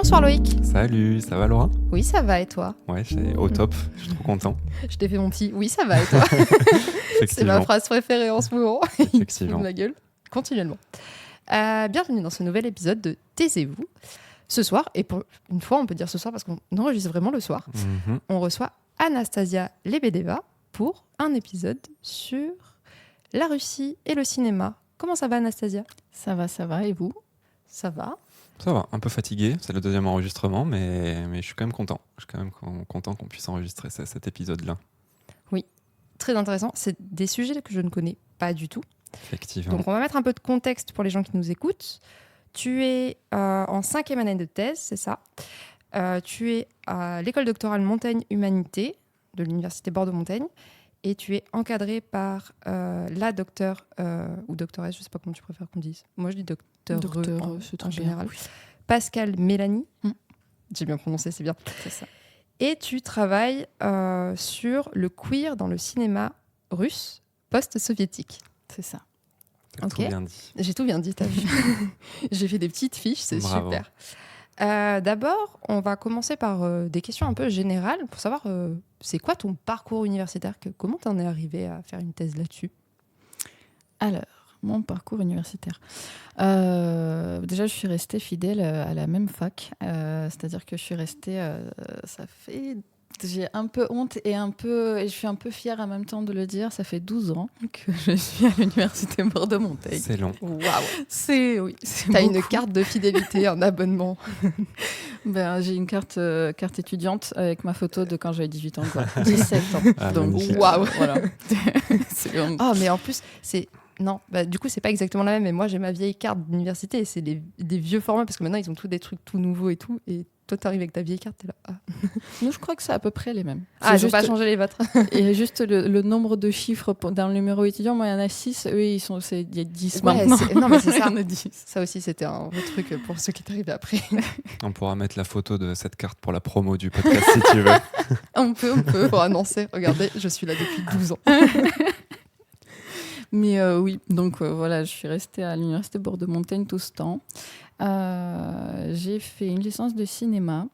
Bonsoir Loïc. Salut, ça va Laura? Oui, ça va et toi? Ouais, c'est au top, je suis trop content. Je t'ai fait mon petit oui, ça va et toi? C'est ma phrase préférée en ce moment. Effectivement. Ma gueule, continuellement. Bienvenue dans ce nouvel épisode de Taisez-vous. Ce soir, et pour une fois on peut dire ce soir parce qu'on enregistre vraiment le soir, on reçoit Anastasia Lebedeva pour un épisode sur la Russie et le cinéma. Comment ça va Anastasia? Ça va, et vous? Ça va. Ça va, un peu fatigué, c'est le deuxième enregistrement, mais je suis quand même content. Je suis quand même content qu'on puisse enregistrer cet épisode-là. Oui, très intéressant. C'est des sujets que je ne connais pas du tout. Effectivement. Donc on va mettre un peu de contexte pour les gens qui nous écoutent. Tu es en 5e année de thèse, c'est ça. Tu es à l'école doctorale Montaigne-Humanité de l'université Bordeaux-Montaigne et tu es encadré par la docteure ou doctoresse, je ne sais pas comment tu préfères qu'on dise. Moi je dis docteur en général. Oui. Pascale Mélanie. J'ai bien prononcé, c'est bien. C'est ça. Et tu travailles sur le queer dans le cinéma russe post-soviétique. C'est ça. T'as tout bien dit. J'ai tout bien dit, t'as vu. J'ai fait des petites fiches, c'est Bravo. super. D'abord, on va commencer par des questions un peu générales pour savoir c'est quoi ton parcours universitaire, comment t'en es arrivé à faire une thèse là-dessus? Alors, mon parcours universitaire. Déjà, je suis restée fidèle à la même fac. C'est-à-dire que je suis restée... ça fait... J'ai un peu honte et je suis un peu fière en même temps de le dire. Ça fait 12 ans que je suis à l'université Bordeaux-Montaigne. C'est long. Waouh. Oui. T'as une carte de fidélité, un abonnement. J'ai une carte étudiante avec ma photo de quand j'avais 18 ans. Quoi. 17 ans. Ah, Donc, waouh. Voilà. Mais en plus, c'est... Non, du coup, c'est pas exactement la même. Mais moi, j'ai ma vieille carte d'université et c'est des vieux formats parce que maintenant, ils ont tous des trucs tout nouveaux et tout. Et toi, t'arrives avec ta vieille carte, t'es là. Ah. Nous, je crois que c'est à peu près les mêmes. Ils n'ont pas changé les vôtres. Et juste le nombre de chiffres dans le numéro étudiant, moi, il y en a 6. Eux, il y a 10 maintenant. Non, mais c'est ça. Il y en a 10. Ça aussi, c'était un vrai truc pour ceux qui t'arrivent après. On pourra mettre la photo de cette carte pour la promo du podcast si tu veux. On peut. Pour annoncer. Regardez, je suis là depuis 12 ans. Mais oui, donc voilà, je suis restée à l'université Bordeaux-Montaigne tout ce temps. J'ai fait une licence de cinéma.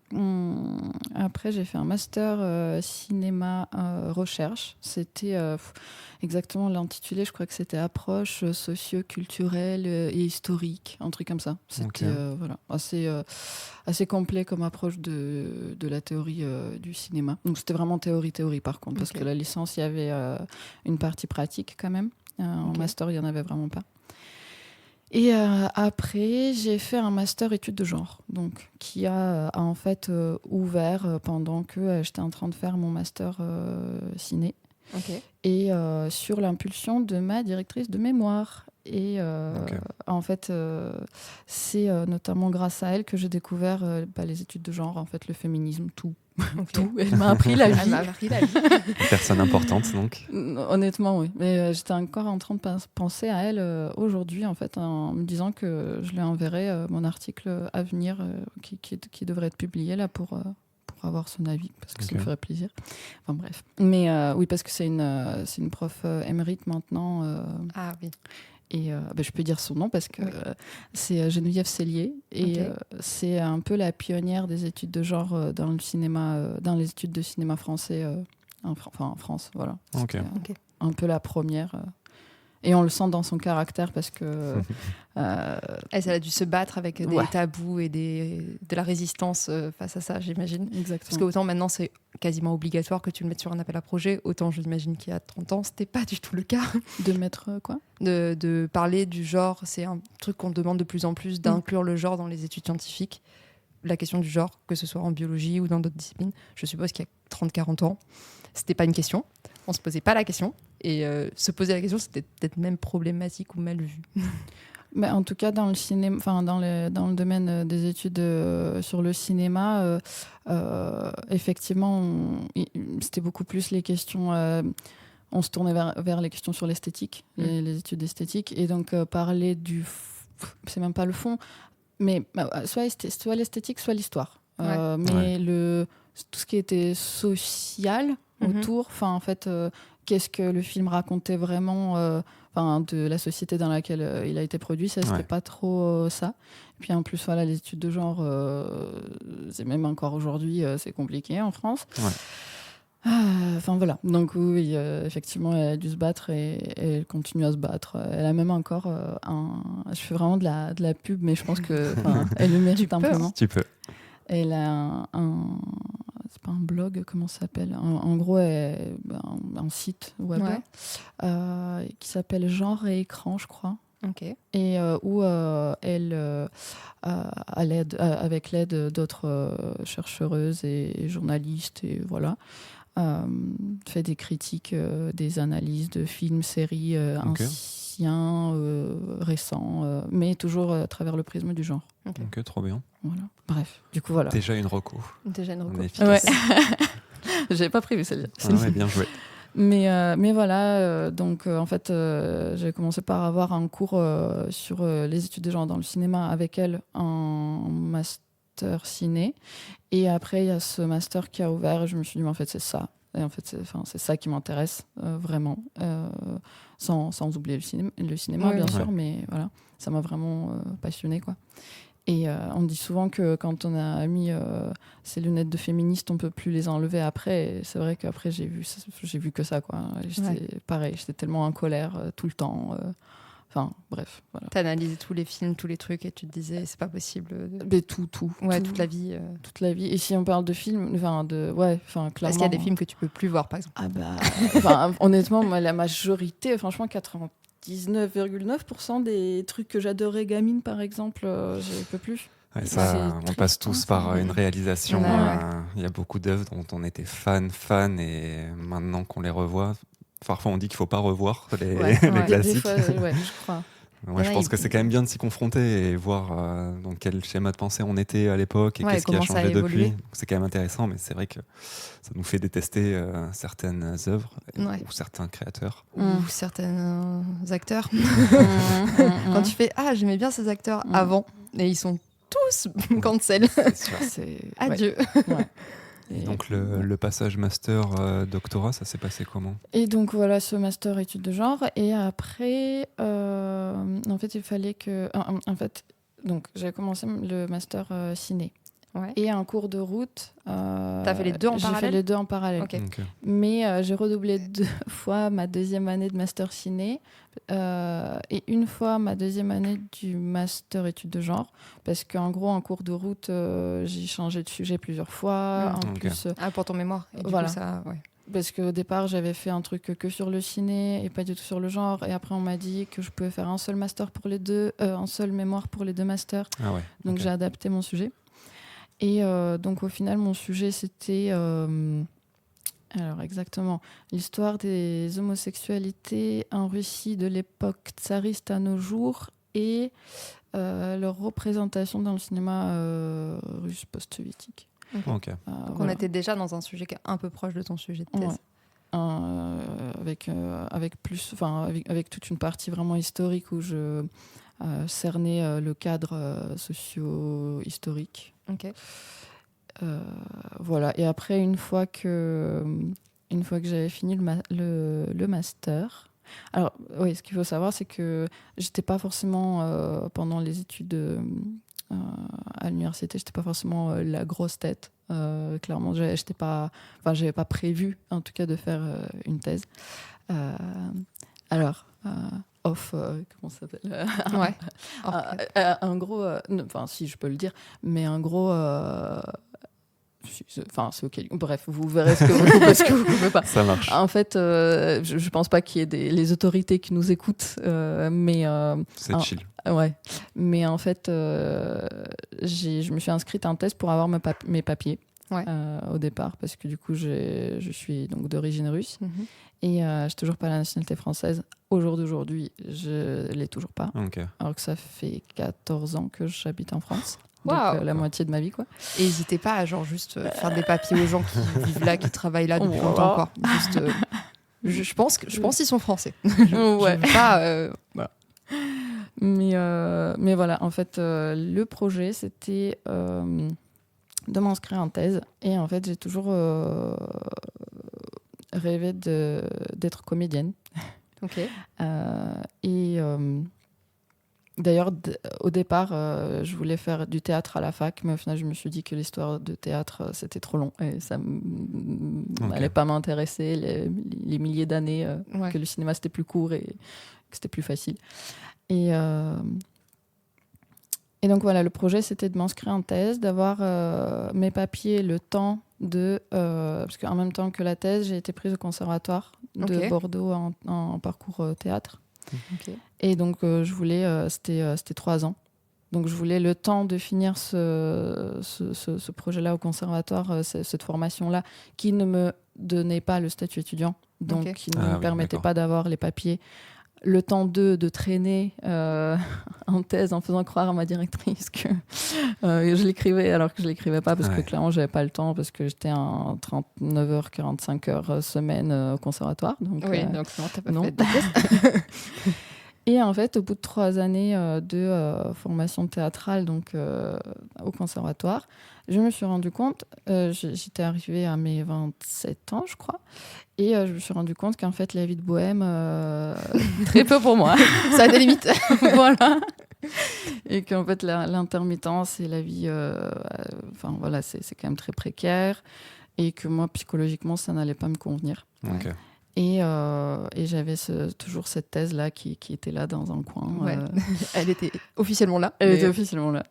Après, j'ai fait un master cinéma recherche. C'était exactement l'intitulé, je crois que c'était approche socio-culturelle et historique, un truc comme ça. C'était voilà, assez complet comme approche de la théorie du cinéma. Donc c'était vraiment théorie par contre, parce que la licence, il y avait une partie pratique quand même. En master, il n'y en avait vraiment pas. Et après, j'ai fait un master études de genre, donc, qui a en fait ouvert pendant que j'étais en train de faire mon master ciné. Et sur l'impulsion de ma directrice de mémoire. Et en fait, c'est notamment grâce à elle que j'ai découvert les études de genre, en fait, le féminisme, tout. Tout. Elle m'a appris la vie. Personne importante, donc. Honnêtement, oui. Mais j'étais encore en train de penser à elle aujourd'hui, en fait, en me disant que je lui enverrai mon article à venir qui devrait être publié là pour avoir son avis, parce que ça me ferait plaisir. Enfin bref. Mais oui, parce que c'est une prof émérite maintenant. Ah oui. Et je peux dire son nom parce que c'est Geneviève Cellier et c'est un peu la pionnière des études de genre dans le cinéma, dans les études de cinéma français, en France, voilà. Un peu la première. Et on le sent dans son caractère parce que... Elle a dû se battre avec des tabous et de la résistance face à ça, j'imagine. Exactement. Parce qu'autant maintenant, c'est quasiment obligatoire que tu le mettes sur un appel à projet, autant j'imagine qu'il y a 30 ans, c'était pas du tout le cas. De mettre quoi ? De parler du genre, c'est un truc qu'on demande de plus en plus, d'inclure le genre dans les études scientifiques. La question du genre, que ce soit en biologie ou dans d'autres disciplines, je suppose qu'il y a 30-40 ans, c'était pas une question. On se posait pas la question. Et se poser la question, c'était peut-être même problématique ou mal vu. Mais en tout cas, dans le cinéma, dans le domaine des études sur le cinéma, effectivement, c'était beaucoup plus les questions. On se tournait vers les questions sur l'esthétique, les études d'esthétique, et donc parler c'est même pas le fond, mais soit l'esthétique, soit l'histoire. Mais tout ce qui était social autour, en fait. qu'est-ce que le film racontait vraiment, de la société dans laquelle il a été produit, ça c'était pas trop ça. Et puis en plus voilà, les études de genre, c'est même encore aujourd'hui c'est compliqué en France. Enfin voilà, donc oui, effectivement elle a dû se battre et elle continue à se battre. Elle a même encore je fais vraiment de la pub, mais je pense que elle le mérite amplement. Tu peux. Elle a c'est pas un blog, comment ça s'appelle, en gros un site web qui s'appelle Genre et Écran, je crois. Ok. Et où elle, avec l'aide d'autres chercheuses et journalistes, et voilà, fait des critiques, des analyses de films, séries anciens, récents, mais toujours à travers le prisme du genre. Ok, trop bien. Voilà. Bref, du coup voilà. Déjà une reco. Ouais. J'avais pas prévu celle-là. Ouais, bien joué. Mais voilà, donc en fait, j'ai commencé par avoir un cours sur les études des genres dans le cinéma avec elle, en master ciné. Et après, il y a ce master qui a ouvert et je me suis dit, mais en fait, c'est ça. Et en fait, c'est ça qui m'intéresse vraiment, sans oublier le cinéma, bien sûr, mais voilà, ça m'a vraiment passionnée, quoi. Et on dit souvent que quand on a mis ces lunettes de féministe, on peut plus les enlever après. Et c'est vrai qu'après, j'ai vu que ça, quoi. Pareil, j'étais tellement en colère tout le temps. Enfin, bref, voilà. T'as analysé tous les films, tous les trucs, et tu te disais, c'est pas possible. Mais tout. Ouais, toute la vie. Toute la vie. Et si on parle de films, clairement. Est-ce qu'il y a des films que tu peux plus voir, par exemple? Ah bah, honnêtement, moi, la majorité, franchement, 99,9% des trucs que j'adorais gamine, par exemple, je peux plus. Ouais, ça, on passe tous par une réalisation. Il y a beaucoup d'œuvres dont on était fan, et maintenant qu'on les revoit, parfois on dit qu'il ne faut pas revoir les classiques. Des fois, je crois. Ouais, je pense que c'est quand même bien de s'y confronter et voir dans quel schéma de pensée on était à l'époque et qu'est-ce qui a changé depuis. C'est quand même intéressant, mais c'est vrai que ça nous fait détester certaines œuvres ou certains créateurs. Ou certains acteurs. Quand tu fais « Ah, j'aimais bien ces acteurs avant », et ils sont tous cancel. Adieu. Ouais. Et donc le passage master-doctorat, ça s'est passé comment? Et donc voilà, ce master études de genre. Et après, en fait, il fallait que... En fait, donc j'ai commencé le master ciné. Ouais. Et un cours de route. T'as fait les deux en parallèle? J'ai fait les deux en parallèle. Okay. Mais j'ai redoublé 2 fois ma deuxième année de master ciné et une fois ma deuxième année du master études de genre. Parce qu'en gros, en cours de route, j'ai changé de sujet plusieurs fois. Plus, pour ton mémoire. Et voilà. Du coup, ça, Parce qu'au départ, j'avais fait un truc que sur le ciné et pas du tout sur le genre. Et après, on m'a dit que je pouvais faire un seul master pour les deux, un seul mémoire pour les deux masters. Donc j'ai adapté mon sujet. Et donc au final, mon sujet, c'était alors exactement l'histoire des homosexualités en Russie de l'époque tsariste à nos jours et leur représentation dans le cinéma russe post-soviétique. Donc on était déjà dans un sujet qui est un peu proche de ton sujet de thèse. Avec toute une partie vraiment historique où je cernais le cadre socio-historique. Voilà. Et après, une fois que j'avais fini le master, alors oui, ce qu'il faut savoir, c'est que j'étais pas forcément pendant les études à l'université, j'étais pas forcément la grosse tête. Clairement, j'avais pas prévu, en tout cas, de faire une thèse. Comment ça s'appelle? Un gros... si je peux le dire, mais un gros... c'est ok. Bref, vous verrez ce que vous pouvez pas. Ça marche. En fait, je pense pas qu'il y ait les autorités qui nous écoutent, mais... c'est chill. Ouais. Mais en fait, je me suis inscrite en thèse pour avoir mes papiers au départ, parce que du coup, je suis donc d'origine russe. Mm-hmm. Et je n'ai toujours pas la nationalité française. Au jour d'aujourd'hui, je ne l'ai toujours pas. Alors que ça fait 14 ans que j'habite en France. Donc la moitié de ma vie, quoi. Et n'hésitez pas à juste faire des papiers aux gens qui vivent là, qui travaillent là depuis longtemps encore. Juste, je pense qu'ils sont français. Ouais. Voilà. Mais voilà, en fait, le projet, c'était de m'inscrire en thèse. Et en fait, j'ai toujours rêvais d'être comédienne. Ok. D'ailleurs, au départ, je voulais faire du théâtre à la fac, mais au final, je me suis dit que l'histoire de théâtre, c'était trop long et ça n'allait pas m'intéresser. Les milliers d'années que le cinéma, c'était plus court et que c'était plus facile. Et donc, voilà, le projet, c'était de m'inscrire en thèse, d'avoir mes papiers le temps de... parce qu'en même temps que la thèse, j'ai été prise au conservatoire de Bordeaux en parcours théâtre. Okay. Et donc, je voulais, c'était 3 ans. Donc, je voulais le temps de finir ce projet-là au conservatoire, cette formation-là, qui ne me donnait pas le statut étudiant, donc qui ne me permettait pas d'avoir les papiers. Le temps de traîner en thèse en faisant croire à ma directrice que je l'écrivais alors que je l'écrivais pas parce que clairement j'avais pas le temps parce que j'étais en 39h, 45h semaine au conservatoire. Donc, donc non, t'as pas fait de thèse. Et en fait, au bout de 3 années de formation théâtrale donc, au conservatoire, je me suis rendu compte, j'étais arrivée à mes 27 ans, je crois, et je me suis rendu compte qu'en fait, la vie de bohème, très peu pour moi. Ça a des limites. Voilà. Et qu'en fait, l'intermittence et la vie, enfin voilà, c'est quand même très précaire, et que moi, psychologiquement, ça n'allait pas me convenir. Okay. Et j'avais toujours cette thèse-là qui était là dans un coin. Ouais. Elle était officiellement là. Elle était officiellement là.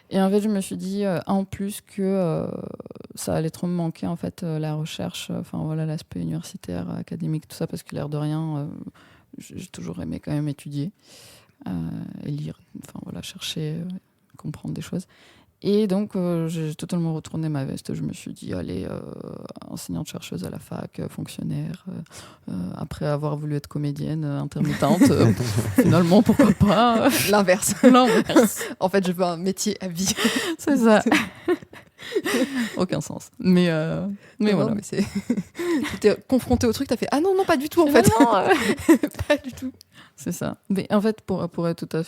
Et en fait, je me suis dit, en plus, que ça allait trop me manquer, en fait, la recherche, enfin voilà, l'aspect universitaire, académique, tout ça, parce que l'air de rien, j'ai toujours aimé quand même étudier et lire, enfin voilà, chercher, comprendre des choses. Et donc, j'ai totalement retourné ma veste. Je me suis dit, allez, enseignante-chercheuse à la fac, fonctionnaire. Après avoir voulu être comédienne intermittente, finalement, pourquoi pas L'inverse. En fait, je veux un métier à vie. C'est ça. Aucun sens. Mais voilà. Mais tu t'es confronté au truc, t'as fait ah non, pas du tout en fait. Non, pas du tout. C'est ça. Mais en fait, pour être tout à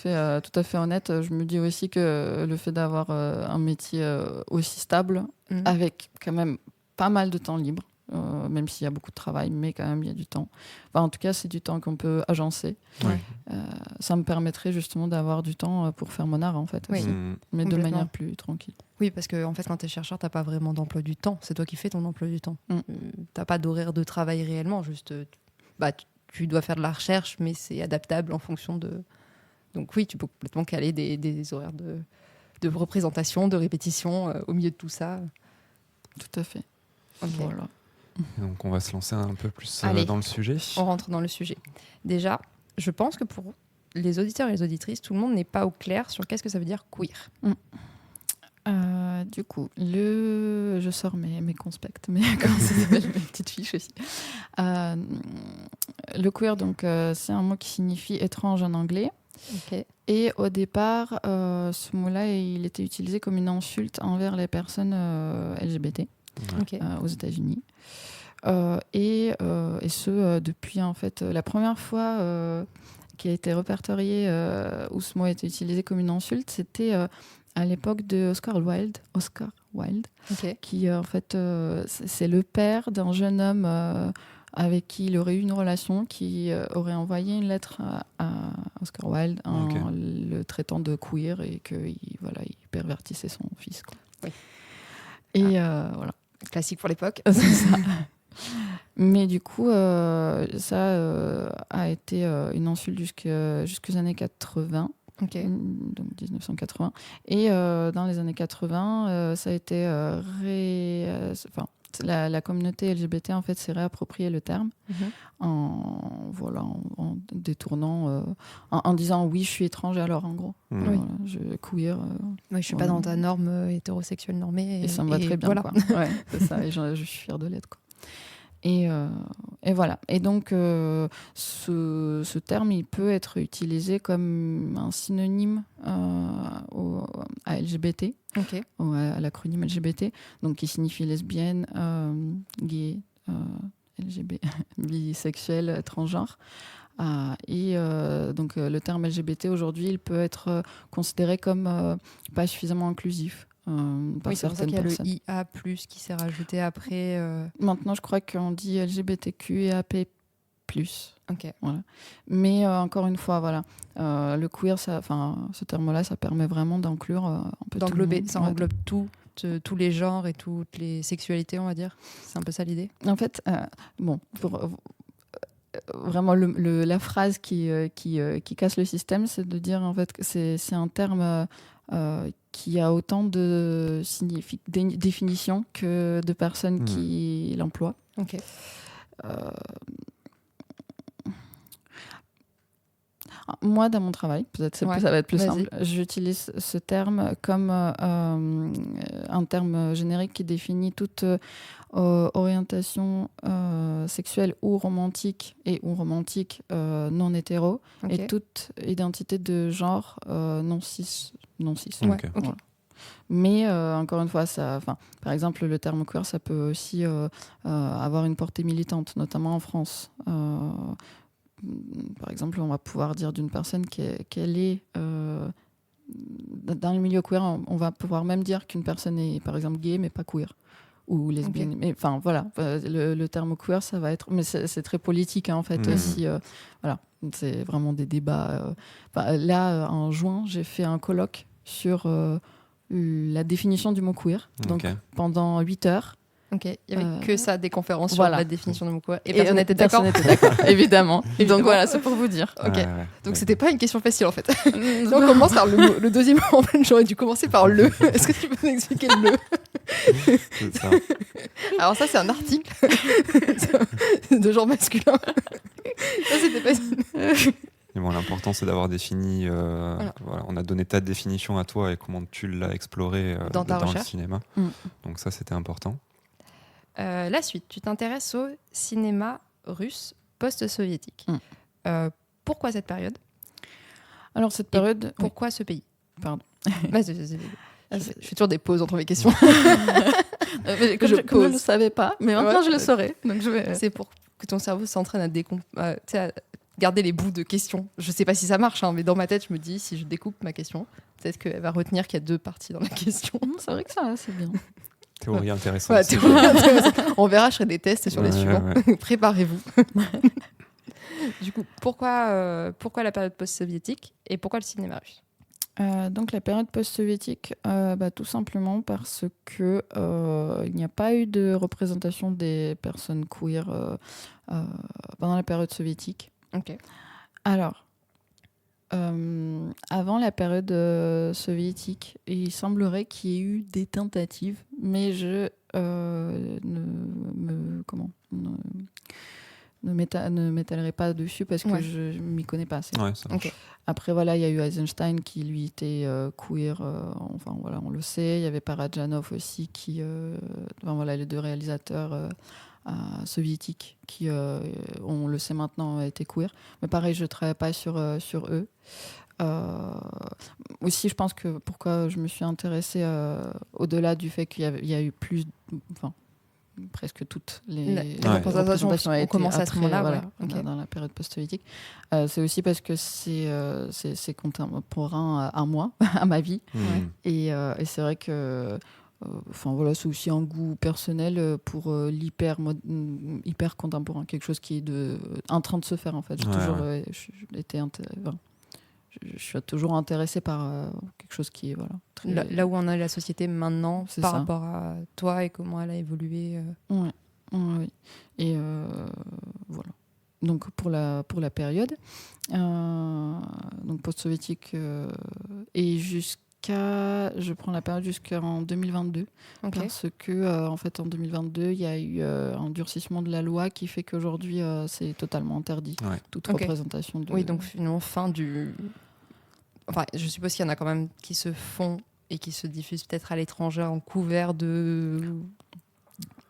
fait honnête, je me dis aussi que le fait d'avoir un métier aussi stable, avec quand même pas mal de temps libre, même s'il y a beaucoup de travail, mais quand même il y a du temps. Enfin, en tout cas, c'est du temps qu'on peut agencer. Ouais. Ça me permettrait justement d'avoir du temps pour faire mon art, en fait, aussi, mais de manière plus tranquille. Oui, parce que en fait, quand tu es chercheur, tu n'as pas vraiment d'emploi du temps. C'est toi qui fais ton emploi du temps. Tu n'as pas d'horaire de travail réellement. Juste, tu dois faire de la recherche, mais c'est adaptable en fonction de... Donc oui, tu peux complètement caler des horaires de représentation, de répétition au milieu de tout ça. Tout à fait. Okay. Voilà. Donc on va se lancer un peu plus dans le sujet. On rentre dans le sujet. Déjà, je pense que pour les auditeurs et les auditrices, tout le monde n'est pas au clair sur qu'est-ce que ça veut dire queer. Du coup, je sors mes conspects, mais comment ça s'appelle, mes petites fiches aussi. Le queer, donc, c'est un mot qui signifie étrange en anglais. Okay. Et au départ, ce mot-là, il était utilisé comme une insulte envers les personnes LGBT aux États-Unis. Et ce, depuis, en fait, la première fois qui a été répertoriée où ce mot a été utilisé comme une insulte, c'était à l'époque de Oscar Wilde, qui, en fait, c'est le père d'un jeune homme avec qui il aurait eu une relation, qui aurait envoyé une lettre à Oscar Wilde en le traitant de queer et qu'il il pervertissait son fils. Quoi. Oui. Et voilà. Classique pour l'époque. C'est ça. Mais du coup, ça a été une insulte jusqu'aux années 80. Donc 1980. Et dans les années 80, ça a été la communauté LGBT en fait s'est réapproprié le terme en détournant, en disant oui, je suis étranger alors en gros. Voilà, je queer. Je suis pas dans ta norme hétérosexuelle normée. Et ça me va très bien. Voilà. Quoi. Ouais, c'est ça. Et je suis fière de l'être. Quoi. Et voilà. Et donc, ce terme, il peut être utilisé comme un synonyme à LGBT, ou à l'acronyme LGBT, donc qui signifie lesbienne, gay, LGBT, bisexuel, transgenre. Et donc, le terme LGBT, aujourd'hui, il peut être considéré comme pas suffisamment inclusif. par certaines personnes. C'est pour ça qu'il y a le IA+, qui s'est rajouté après. Maintenant, je crois qu'on dit LGBTQ et AP+. Ok. Voilà. Mais encore une fois, voilà, le queer, ce terme-là, ça permet vraiment d'inclure un peu d'englober, tout le monde. ça englobe tous les genres et toutes les sexualités, on va dire. C'est un peu ça l'idée. En fait, vraiment la phrase qui casse le système, c'est de dire en fait que c'est un terme qui a autant de définitions que de personnes qui l'emploient. Ok. Moi, dans mon travail, peut-être ça va être plus simple, j'utilise ce terme comme un terme générique qui définit toute orientation sexuelle ou romantique non hétéro, et toute identité de genre non cis. Okay. Voilà. Mais encore une fois, par exemple, le terme queer, ça peut aussi avoir une portée militante, notamment en France. Par exemple, on va pouvoir dire d'une personne qu'elle est dans le milieu queer, on va pouvoir même dire qu'une personne est par exemple gay mais pas queer ou lesbienne. Mais enfin voilà, le terme queer, ça va être, mais c'est très politique en fait aussi. Voilà, c'est vraiment des débats. Là, en juin, j'ai fait un colloque sur la définition du mot queer. Donc pendant 8 heures. Ok, il n'y avait que ça, des conférences sur la définition de mot queer. Et personne n'était d'accord. Évidemment. Donc voilà, c'est pour vous dire. Ok. Donc c'était pas une question facile en fait. Donc on commence par le deuxième mot. En fait, j'aurais dû commencer par le. Est-ce que tu peux nous expliquer le? C'est ça. Alors ça, c'est un article de genre masculin. Ça, c'était facile. Et bon, l'important, c'est d'avoir défini. Voilà, on a donné ta définition à toi et comment tu l'as exploré dans le cinéma. Donc ça, c'était important. La suite, tu t'intéresses au cinéma russe post-soviétique. Pourquoi cette période? Alors cette période... Pourquoi ce pays? Pardon. Je fais toujours des pauses entre mes questions. Je ne le savais pas, mais maintenant je le saurai. Donc c'est pour que ton cerveau s'entraîne à garder les bouts de questions. Je ne sais pas si ça marche, mais dans ma tête, je me dis, si je découpe ma question, peut-être qu'elle va retenir qu'il y a 2 parties dans la question. C'est vrai que ça, c'est bien. Théorie intéressante. On verra, je ferai des tests sur les suivants. Préparez-vous. Du coup, pourquoi la période post-soviétique et pourquoi le cinéma russe? Donc la période post-soviétique, tout simplement parce que il n'y a pas eu de représentation des personnes queer pendant la période soviétique. Ok. Alors, avant la période soviétique, il semblerait qu'il y ait eu des tentatives, mais je ne m'étalerai pas dessus parce que je ne m'y connais pas assez. Ouais, ça marche. Okay. Après, voilà, il y a eu Eisenstein qui, lui, était queer. Enfin, voilà, on le sait. Il y avait Parajanov aussi, qui... les 2 réalisateurs soviétiques qui, on le sait maintenant, étaient queer. Mais pareil, je ne travaille pas sur eux. Aussi, je pense que pourquoi je me suis intéressée au-delà du fait qu'il y a eu plus... presque toutes les représentations ont commencé à ce moment-là, dans la période post-soviétique. C'est aussi parce que c'est contemporain à moi, à ma vie. Et c'est vrai que c'est aussi un goût personnel pour l'hyper contemporain, quelque chose qui est en train de se faire en fait. Je suis toujours intéressée par quelque chose qui est là où on a la société maintenant par rapport à toi et comment elle a évolué. Oui. Et voilà. Donc pour la période, donc post-soviétique et je prends la période jusqu'en 2022 parce que en fait en 2022 il y a eu un durcissement de la loi qui fait qu'aujourd'hui c'est totalement interdit toute représentation de... Oui, donc finalement fin du... Enfin, je suppose qu'il y en a quand même qui se font et qui se diffusent peut-être à l'étranger en couvert de...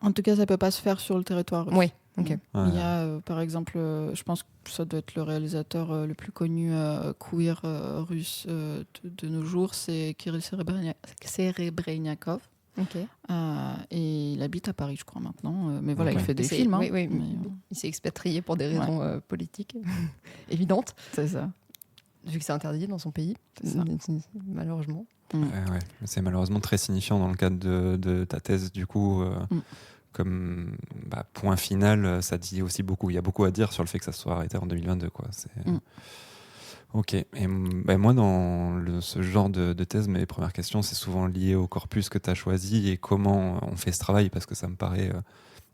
En tout cas, ça ne peut pas se faire sur le territoire russe. Oui, ok. Il y a, par exemple, je pense que ça doit être le réalisateur le plus connu queer russe de nos jours, c'est Kirill Serebrennikov. Okay. Et il habite à Paris, je crois, maintenant. Mais voilà, il fait des films. Oui, mais, il s'est expatrié pour des raisons politiques évidentes. C'est ça. Vu que c'est interdit dans son pays, malheureusement. Ouais. C'est malheureusement très signifiant dans le cadre de ta thèse, du coup. Comme point final, ça dit aussi beaucoup. Il y a beaucoup à dire sur le fait que ça soit arrêté en 2022. Quoi. Ok. Et moi, dans ce genre de thèse, mes premières questions, c'est souvent lié au corpus que tu as choisi et comment on fait ce travail, parce que ça me paraît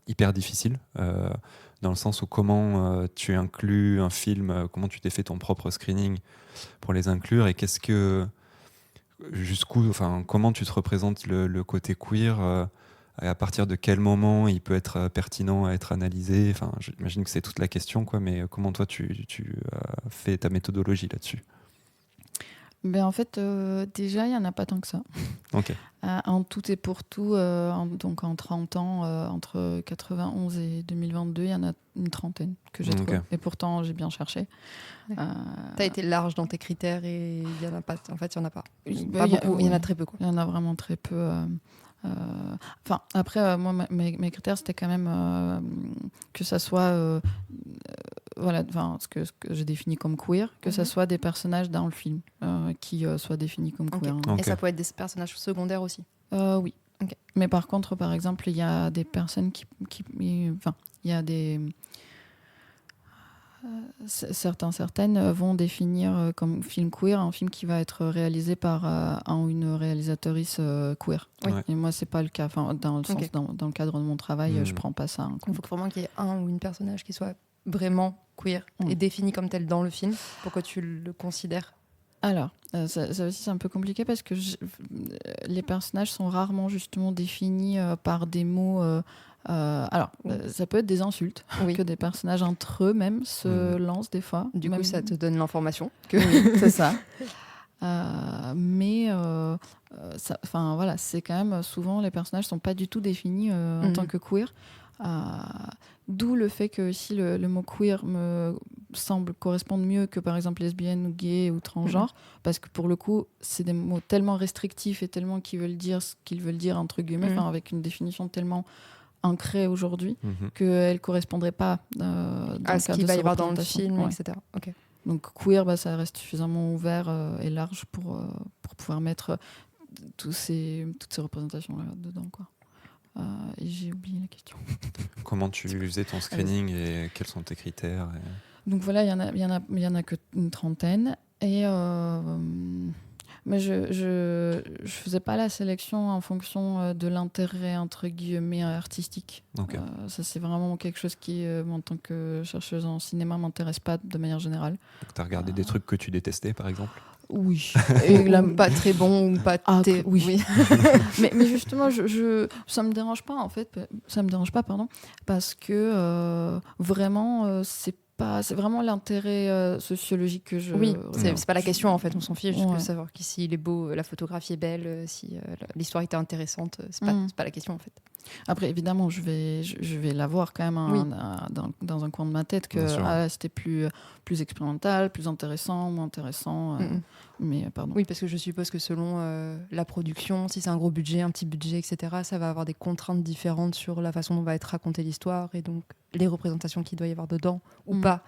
hyper difficile, dans le sens où comment tu inclus un film, comment tu t'es fait ton propre screening pour les inclure, et comment tu te représentes le côté queer, et à partir de quel moment il peut être pertinent à être analysé. Enfin, j'imagine que c'est toute la question, quoi, mais comment toi tu fais ta méthodologie là-dessus? En fait, déjà, il n'y en a pas tant que ça. Okay. En tout et pour tout, donc en 30 ans, entre 91 et 2022, il y en a une trentaine que j'ai trouvé. Et pourtant, j'ai bien cherché. Tu as été large dans tes critères et il n'y en a pas. En fait, il n'y en a pas. Pas beaucoup, il y en a très peu. Il y en a vraiment très peu. Après, moi, mes critères, c'était quand même que ça soit ce que j'ai défini comme queer, que ça soit des personnages dans le film qui soient définis comme queer. Et ça peut être des personnages secondaires aussi? Oui. Mais par contre, par exemple, il y a des personnes il y a des... certaines vont définir comme film queer un film qui va être réalisé par un ou une réalisatrice queer. Oui. Et moi, c'est pas le cas. Dans le cadre de mon travail, je prends pas ça. Il faut vraiment qu'il y ait un ou une personnage qui soit vraiment queer et défini comme tel dans le film pour que tu le considères. Alors, ça aussi, c'est un peu compliqué parce que les personnages sont rarement justement définis par des mots... ça peut être des insultes que des personnages entre eux-mêmes se lancent des fois. Du coup, ça te donne l'information. Oui, c'est ça. C'est quand même souvent les personnages sont pas du tout définis en tant que queer. D'où le fait que si le mot queer me semble correspondre mieux que par exemple lesbienne ou gay ou transgenre, parce que pour le coup c'est des mots tellement restrictifs et tellement qui veulent dire ce qu'ils veulent dire entre guillemets, avec une définition tellement ancrée aujourd'hui qu'elle ne correspondrait pas à ce qu'il va y avoir dans le film, etc. Okay. Donc queer, ça reste suffisamment ouvert et large pour pouvoir mettre toutes ces représentations là dedans, quoi. Et j'ai oublié la question. Comment tu faisais ton screening et quels sont tes critères? Donc voilà, il y en a qu'une trentaine. Mais je faisais pas la sélection en fonction de l'intérêt entre guillemets artistique. Okay. Ça, c'est vraiment quelque chose qui, en tant que chercheuse en cinéma, m'intéresse pas de manière générale. Tu as regardé des trucs que tu détestais, par exemple? Oui. Et là, pas très bon ou pas oui. mais justement, ça me dérange pas en fait. Ça me dérange pas, pardon, parce que vraiment, c'est vraiment l'intérêt sociologique que je... Oui, c'est pas la question en fait, on s'en fiche. Juste savoir s'il est beau, la photographie est belle, si l'histoire était intéressante, c'est pas la question en fait. Après, évidemment, je vais l'avoir quand même dans un coin de ma tête que c'était plus expérimental, plus intéressant, moins intéressant. Mais pardon. Oui, parce que je suppose que selon la production, si c'est un gros budget, un petit budget, etc., ça va avoir des contraintes différentes sur la façon dont va être racontée l'histoire et donc les représentations qu'il doit y avoir dedans ou pas,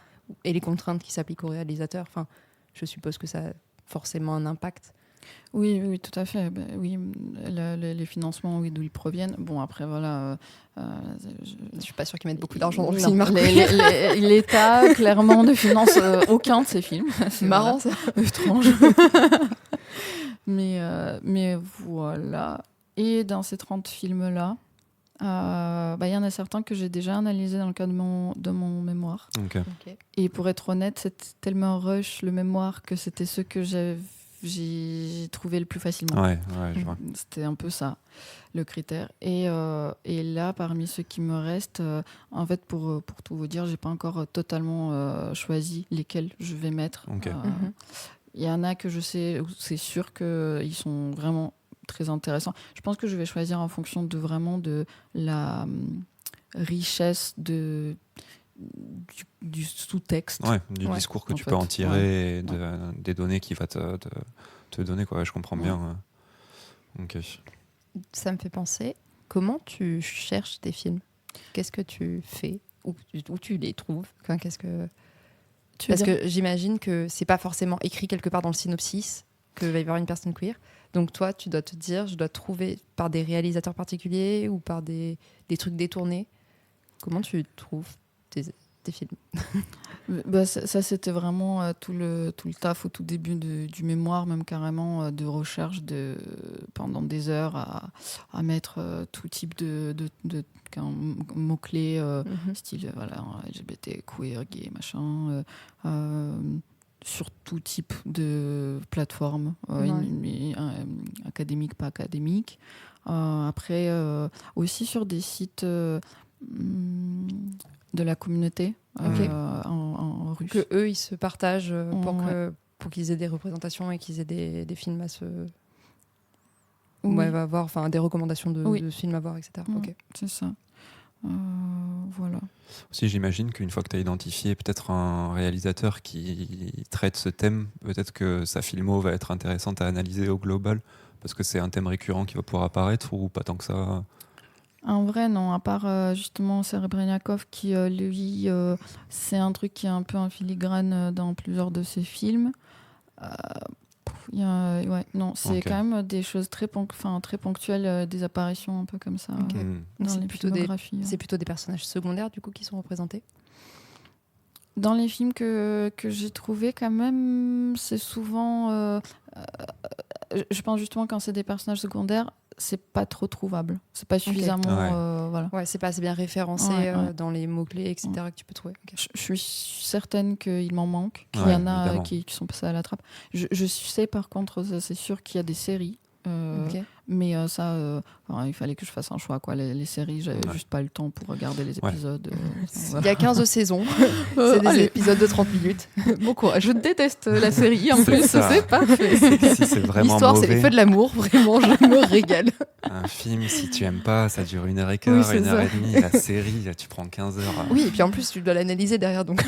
et les contraintes qui s'appliquent au réalisateur. Enfin, je suppose que ça a forcément un impact. Oui, tout à fait. Oui, les financements, d'où ils proviennent. Bon, après, voilà... je suis pas sûre qu'ils mettent beaucoup d'argent dans le cinéma. L'État, clairement, ne finance aucun de ces films. C'est marrant, ça. Étrange. mais voilà. Et dans ces 30 films-là, y en a certains que j'ai déjà analysés dans le cadre de mon mémoire. Okay. Et pour être honnête, c'était tellement rush, le mémoire, que c'était ceux que j'ai trouvé le plus facilement. Ouais, je vois. C'était un peu ça, le critère. Et là, parmi ceux qui me restent, en fait, pour tout vous dire, j'ai pas encore totalement choisi lesquels je vais mettre. Okay. Il y en a que je sais, c'est sûr qu'ils sont vraiment très intéressants. Je pense que je vais choisir en fonction de la richesse du sous-texte. Ouais, du discours que tu peux en tirer et des données qu'il va te donner, quoi. Je comprends bien. Ok. Ça me fait penser, comment tu cherches tes films? Qu'est-ce que tu fais? Où tu les trouves? Enfin, parce que j'imagine que c'est pas forcément écrit quelque part dans le synopsis qu'il va y avoir une personne queer. Donc toi, tu dois te dire, je dois trouver par des réalisateurs particuliers ou par des trucs détournés. Comment tu trouves tes films? Ça, c'était vraiment tout le taf au tout début du mémoire, même carrément de recherche pendant des heures à mettre tout type de mots-clés, style LGBT, queer, gay, machin, sur tout type de plateforme, académique, pas académique. Après, aussi sur des sites de la communauté en russe. Que eux, ils se partagent pour qu'ils aient des représentations et qu'ils aient des films à se... va avoir des recommandations de films à voir, etc. C'est ça. Voilà. Aussi, j'imagine qu'une fois que tu as identifié peut-être un réalisateur qui traite ce thème, peut-être que sa filmo va être intéressante à analyser au global, parce que c'est un thème récurrent qui va pouvoir apparaître, ou pas tant que ça? En vrai, non. À part justement Serebrennikov, qui lui, c'est un truc qui est un peu en filigrane dans plusieurs de ses films. C'est quand même des choses très ponctuelles, des apparitions un peu comme ça dans les filmographies. C'est plutôt des personnages secondaires du coup qui sont représentés. Dans les films que j'ai trouvés, quand même, c'est souvent... je pense justement quand c'est des personnages secondaires, c'est pas trop trouvable. C'est pas suffisamment... voilà. Ouais, c'est pas assez bien référencé dans les mots-clés, etc. que tu peux trouver. Je suis certaine qu'il m'en manque, qu'il y en a qui sont passés à la trappe. Je sais par contre, c'est sûr qu'il y a des séries. Mais il fallait que je fasse un choix. Les séries, j'avais juste pas le temps pour regarder les épisodes. Il y a 15 saisons. C'est des épisodes de 30 minutes. Bon courage. Je déteste la série. En plus, c'est parfait. Si c'est vraiment l'histoire, mauvais, c'est les feux de l'amour. Vraiment, je me régale. Un film, si tu aimes pas, ça dure 1h15, 1h30. La série, là, tu prends 15 heures. Oui, et puis en plus, tu dois l'analyser derrière. Donc,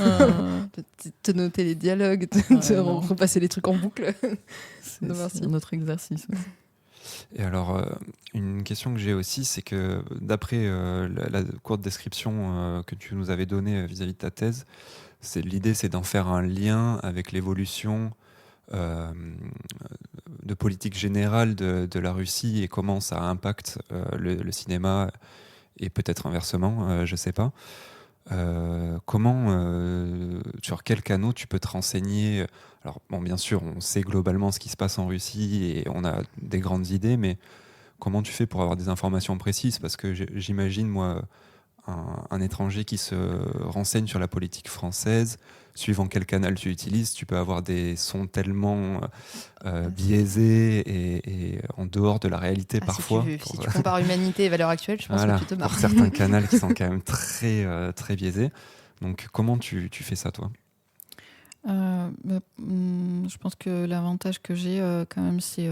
te noter les dialogues, repasser les trucs en boucle. C'est un autre exercice. Et alors, une question que j'ai aussi, c'est que d'après la courte description que tu nous avais donnée vis-à-vis de ta thèse, l'idée c'est d'en faire un lien avec l'évolution de politique générale de la Russie et comment ça impacte le cinéma et peut-être inversement, je ne sais pas. Sur quels canaux tu peux te renseigner? Alors, bien sûr, on sait globalement ce qui se passe en Russie et on a des grandes idées, mais comment tu fais pour avoir des informations précises? Parce que j'imagine, moi, un étranger qui se renseigne sur la politique française, suivant quel canal tu utilises, tu peux avoir des sons tellement biaisés et en dehors de la réalité parfois. Si tu compares Humanité et Valeurs Actuelles, je pense que tu te marres. Pour certains canaux qui sont quand même très, très biaisés. Donc, comment tu fais ça, toi? Je pense que l'avantage que j'ai quand même, c'est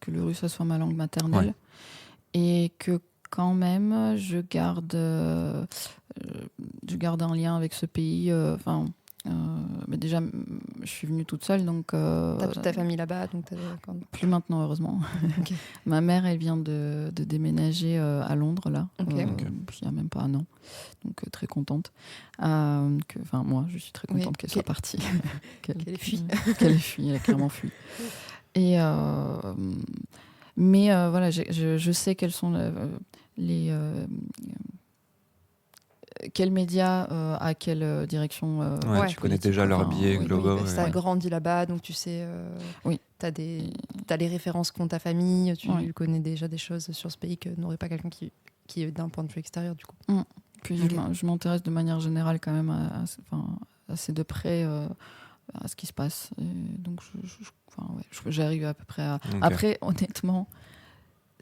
que le russe soit ma langue maternelle et que quand même je garde un lien avec ce pays. Mais déjà, je suis venue toute seule, donc... T'as toute ta famille là-bas, donc plus maintenant, heureusement. Okay. Ma mère, elle vient de déménager à Londres, là, il n'y a même pas un an, donc très contente. Moi, je suis très contente qu'elle soit partie. qu'elle ait fui. Qu'elle ait fui, elle a clairement fui. Et, mais voilà, je sais quels sont quels médias à quelle direction tu connais déjà leurs biais globaux. Tu as grandi là-bas, donc tu sais, tu as les références qu'ont ta famille, tu connais déjà des choses sur ce pays que n'aurait pas quelqu'un qui est d'un point de vue extérieur, du coup. Puis je m'intéresse de manière générale quand même assez de près à ce qui se passe. Et donc j'arrive à peu près à... Après, honnêtement...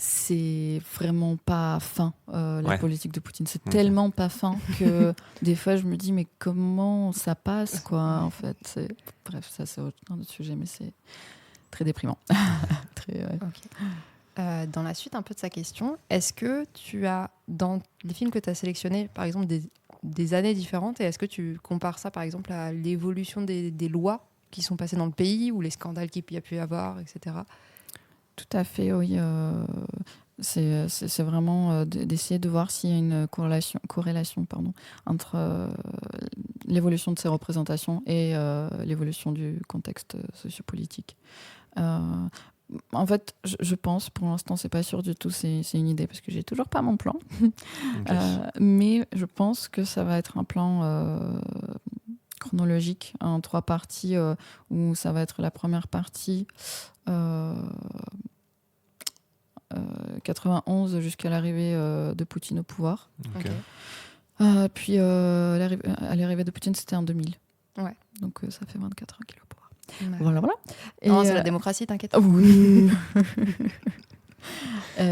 c'est vraiment pas fin, la politique de Poutine. C'est tellement pas fin que des fois, je me dis, mais comment ça passe, quoi, en fait. Bref, ça, c'est un autre sujet, mais c'est très déprimant. Dans la suite un peu de sa question, est-ce que tu as, dans les films que tu as sélectionnés, par exemple, des années différentes, et est-ce que tu compares ça, par exemple, à l'évolution des lois qui sont passées dans le pays, ou les scandales qu'il y a pu y avoir, etc. Tout à fait, oui. C'est vraiment d'essayer de voir s'il y a une corrélation entre l'évolution de ces représentations et l'évolution du contexte sociopolitique. En fait, je pense, pour l'instant, c'est pas sûr du tout, c'est une idée, parce que j'ai toujours pas mon plan. Okay. Mais je pense que ça va être un plan chronologique en 3 parties, où ça va être la première partie 91 jusqu'à l'arrivée de Poutine au pouvoir. Okay. Puis à l'arrivée de Poutine, c'était en 2000. Ouais. Donc ça fait 24 ans qu'il est au pouvoir. Ouais. Voilà. Et non, c'est la démocratie, t'inquiète. Oui.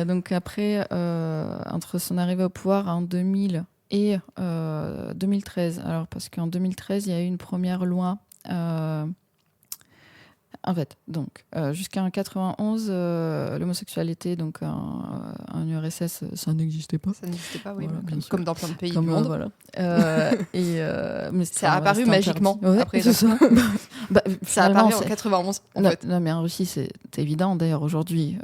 Donc après, entre son arrivée au pouvoir en 2000 et 2013, alors parce qu'en 2013, il y a eu une première loi. En fait, donc, jusqu'en 91, l'homosexualité, donc en URSS, ça n'existait pas. Ça n'existait pas, oui, Voilà, comme dans plein de pays du monde. Voilà. Mais ça a apparu magiquement. Ouais, après, c'est ça. Ça a apparu en 91. En fait. Non, mais en Russie, c'est évident. D'ailleurs, aujourd'hui,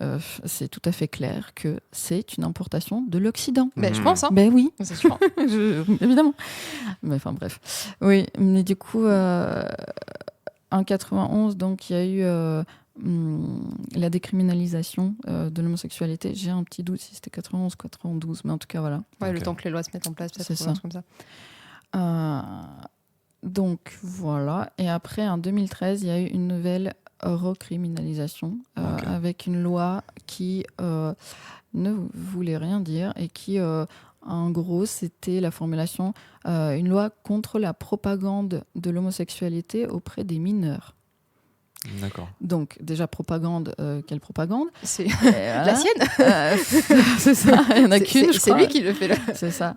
c'est tout à fait clair que c'est une importation de l'Occident. Ben, je pense. Hein. Ben oui. C'est sûr. Évidemment. Mais enfin, bref. Oui, mais du coup... En 91, donc, il y a eu la décriminalisation de l'homosexualité. J'ai un petit doute si c'était 91 ou 92, mais en tout cas, voilà. Ouais, le temps que les lois se mettent en place, peut-être. C'est ça. Comme ça. Donc, voilà. Et après, en 2013, il y a eu une nouvelle recriminalisation avec une loi qui ne voulait rien dire et qui... en gros, c'était la formulation une loi contre la propagande de l'homosexualité auprès des mineurs. D'accord. Donc, déjà, propagande, quelle propagande ? C'est la sienne. C'est ça, il n'y en a qu'une, je crois. C'est lui qui le fait, là. C'est ça.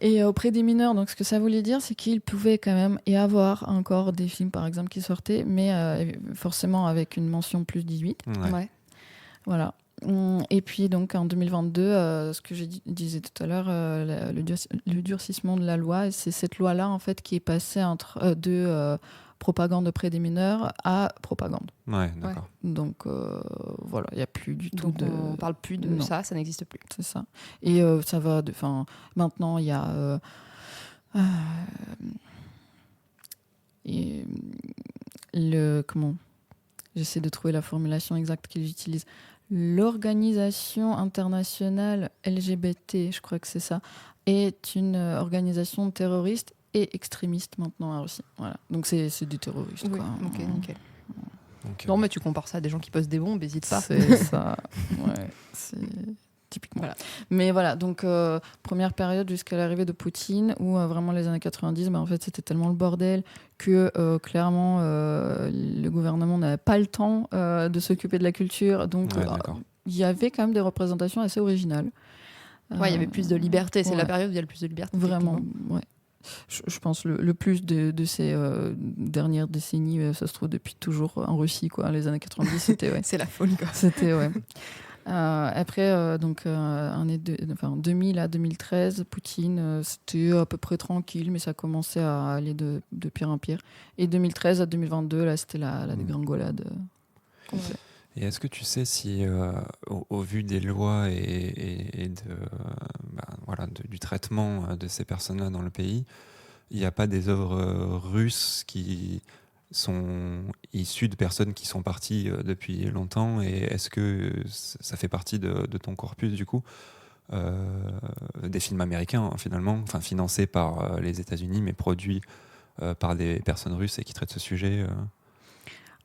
Et auprès des mineurs, donc ce que ça voulait dire, c'est qu'il pouvait quand même y avoir encore des films, par exemple, qui sortaient, mais forcément avec une mention plus 18. Ouais. Voilà. Et puis donc en 2022, ce que je disais tout à l'heure, le durcissement de la loi, c'est cette loi-là en fait qui est passée de propagande auprès des mineurs à propagande. Ouais, d'accord. Donc voilà, il n'y a plus du tout donc on parle plus de ça n'existe plus. C'est ça. Et ça va, maintenant il y a comment j'essaie de trouver la formulation exacte qu'il utilise. L'Organisation internationale LGBT, je crois que c'est ça, est une organisation terroriste et extrémiste maintenant en Russie. Voilà. Donc c'est des terroristes. Oui, quoi. ok, nickel. Okay. Non, mais tu compares ça à des gens qui posent des bombes, n'hésite pas. C'est ça. Ouais, c'est typiquement. Voilà. Mais voilà, donc première période jusqu'à l'arrivée de Poutine, où vraiment les années 90, en fait, c'était tellement le bordel que clairement, le gouvernement n'avait pas le temps de s'occuper de la culture. Donc, il y avait quand même des représentations assez originales. Ouais, il y avait plus de liberté. C'est la période où il y a le plus de liberté. Vraiment, ouais. Je pense le plus de ces dernières décennies, ça se trouve depuis toujours en Russie, quoi. Les années 90, c'était... Ouais. C'est la folie, quoi. C'était, ouais. Après, donc, 2000 à 2013, Poutine, c'était à peu près tranquille, mais ça commençait à aller de pire en pire. Et 2013 à 2022, là, c'était la dégringolade complète. Et est-ce que tu sais si, au vu des lois et du traitement de ces personnes-là dans le pays, il n'y a pas des œuvres russes qui sont issues de personnes qui sont parties depuis longtemps, et est-ce que ça fait partie de ton corpus du coup, des films américains finalement, enfin financés par les États-Unis mais produits par des personnes russes et qui traitent ce sujet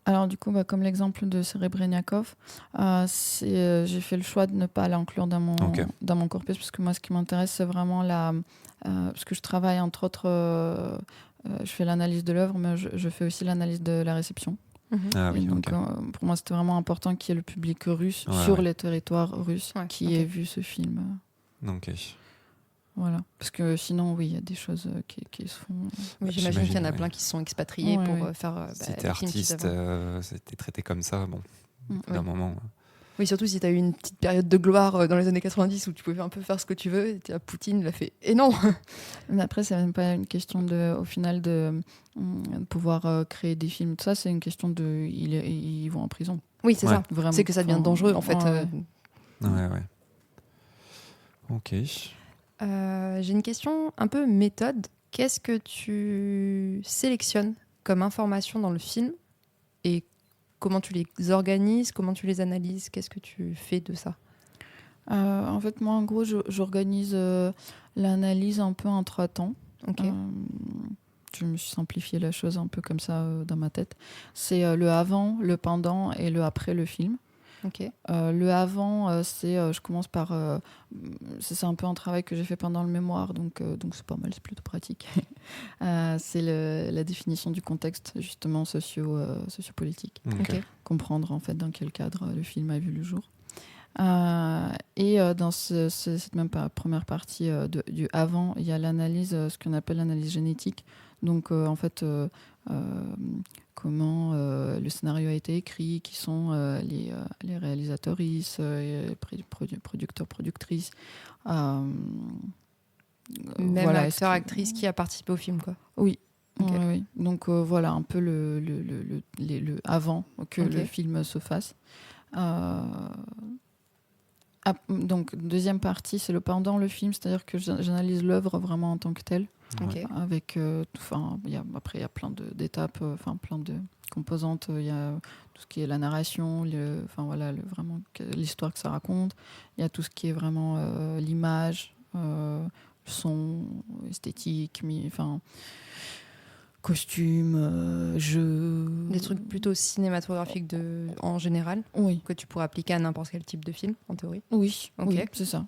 Alors du coup, comme l'exemple de Serebreniakov, j'ai fait le choix de ne pas l'inclure dans mon corpus, parce que moi ce qui m'intéresse c'est vraiment parce que je travaille entre autres, je fais l'analyse de l'œuvre, mais je fais aussi l'analyse de la réception. Ah oui, donc pour moi c'était vraiment important qu'il y ait le public russe sur les territoires russes qui ait vu ce film. Ok. Voilà. Parce que sinon, oui, il y a des choses qui se font. Oui, j'imagine qu'il y en a plein qui se sont expatriés pour faire. Si t'es artiste, c'était traité comme ça, bon, d'un moment. Oui, surtout si t'as eu une petite période de gloire dans les années 90 où tu pouvais un peu faire ce que tu veux, et Poutine l'a fait. Et non. Mais après, c'est même pas une question au final de pouvoir créer des films. Tout ça, c'est une question de. Ils vont en prison. Oui, c'est ça. Vraiment. C'est que ça devient dangereux, en fait. Ouais. Ok. J'ai une question un peu méthode. Qu'est-ce que tu sélectionnes comme information dans le film et comment tu les organises, comment tu les analyses, qu'est-ce que tu fais de ça? En fait, moi, en gros, j'organise l'analyse un peu en 3 temps. Okay. Je me suis simplifié la chose un peu comme ça dans ma tête. C'est le avant, le pendant et le après le film. Okay. Le avant, je commence par... c'est un peu un travail que j'ai fait pendant le mémoire, donc c'est pas mal, c'est plutôt pratique. C'est la définition du contexte, justement, sociopolitique. Okay. Comprendre, en fait, dans quel cadre le film a vu le jour. Et dans cette même première partie du avant, il y a l'analyse, ce qu'on appelle l'analyse génétique. Donc, en fait, comment le scénario a été écrit, qui sont les réalisateuristes, producteurs, productrices. Même acteur, actrice qui a participé au film, quoi. Oui. Okay. Oui. Donc, voilà un peu le avant que le film se fasse. Donc, deuxième partie, c'est le pendant le film, c'est-à-dire que j'analyse l'œuvre vraiment en tant que telle. Okay. Avec, après, il y a plein d'étapes, plein de composantes. Il y a tout ce qui est la narration, vraiment l'histoire que ça raconte. Il y a tout ce qui est vraiment l'image, le son, esthétique, costume, jeu. Des trucs plutôt cinématographiques en général, oui, que tu pourrais appliquer à n'importe quel type de film, en théorie. Oui, c'est ça.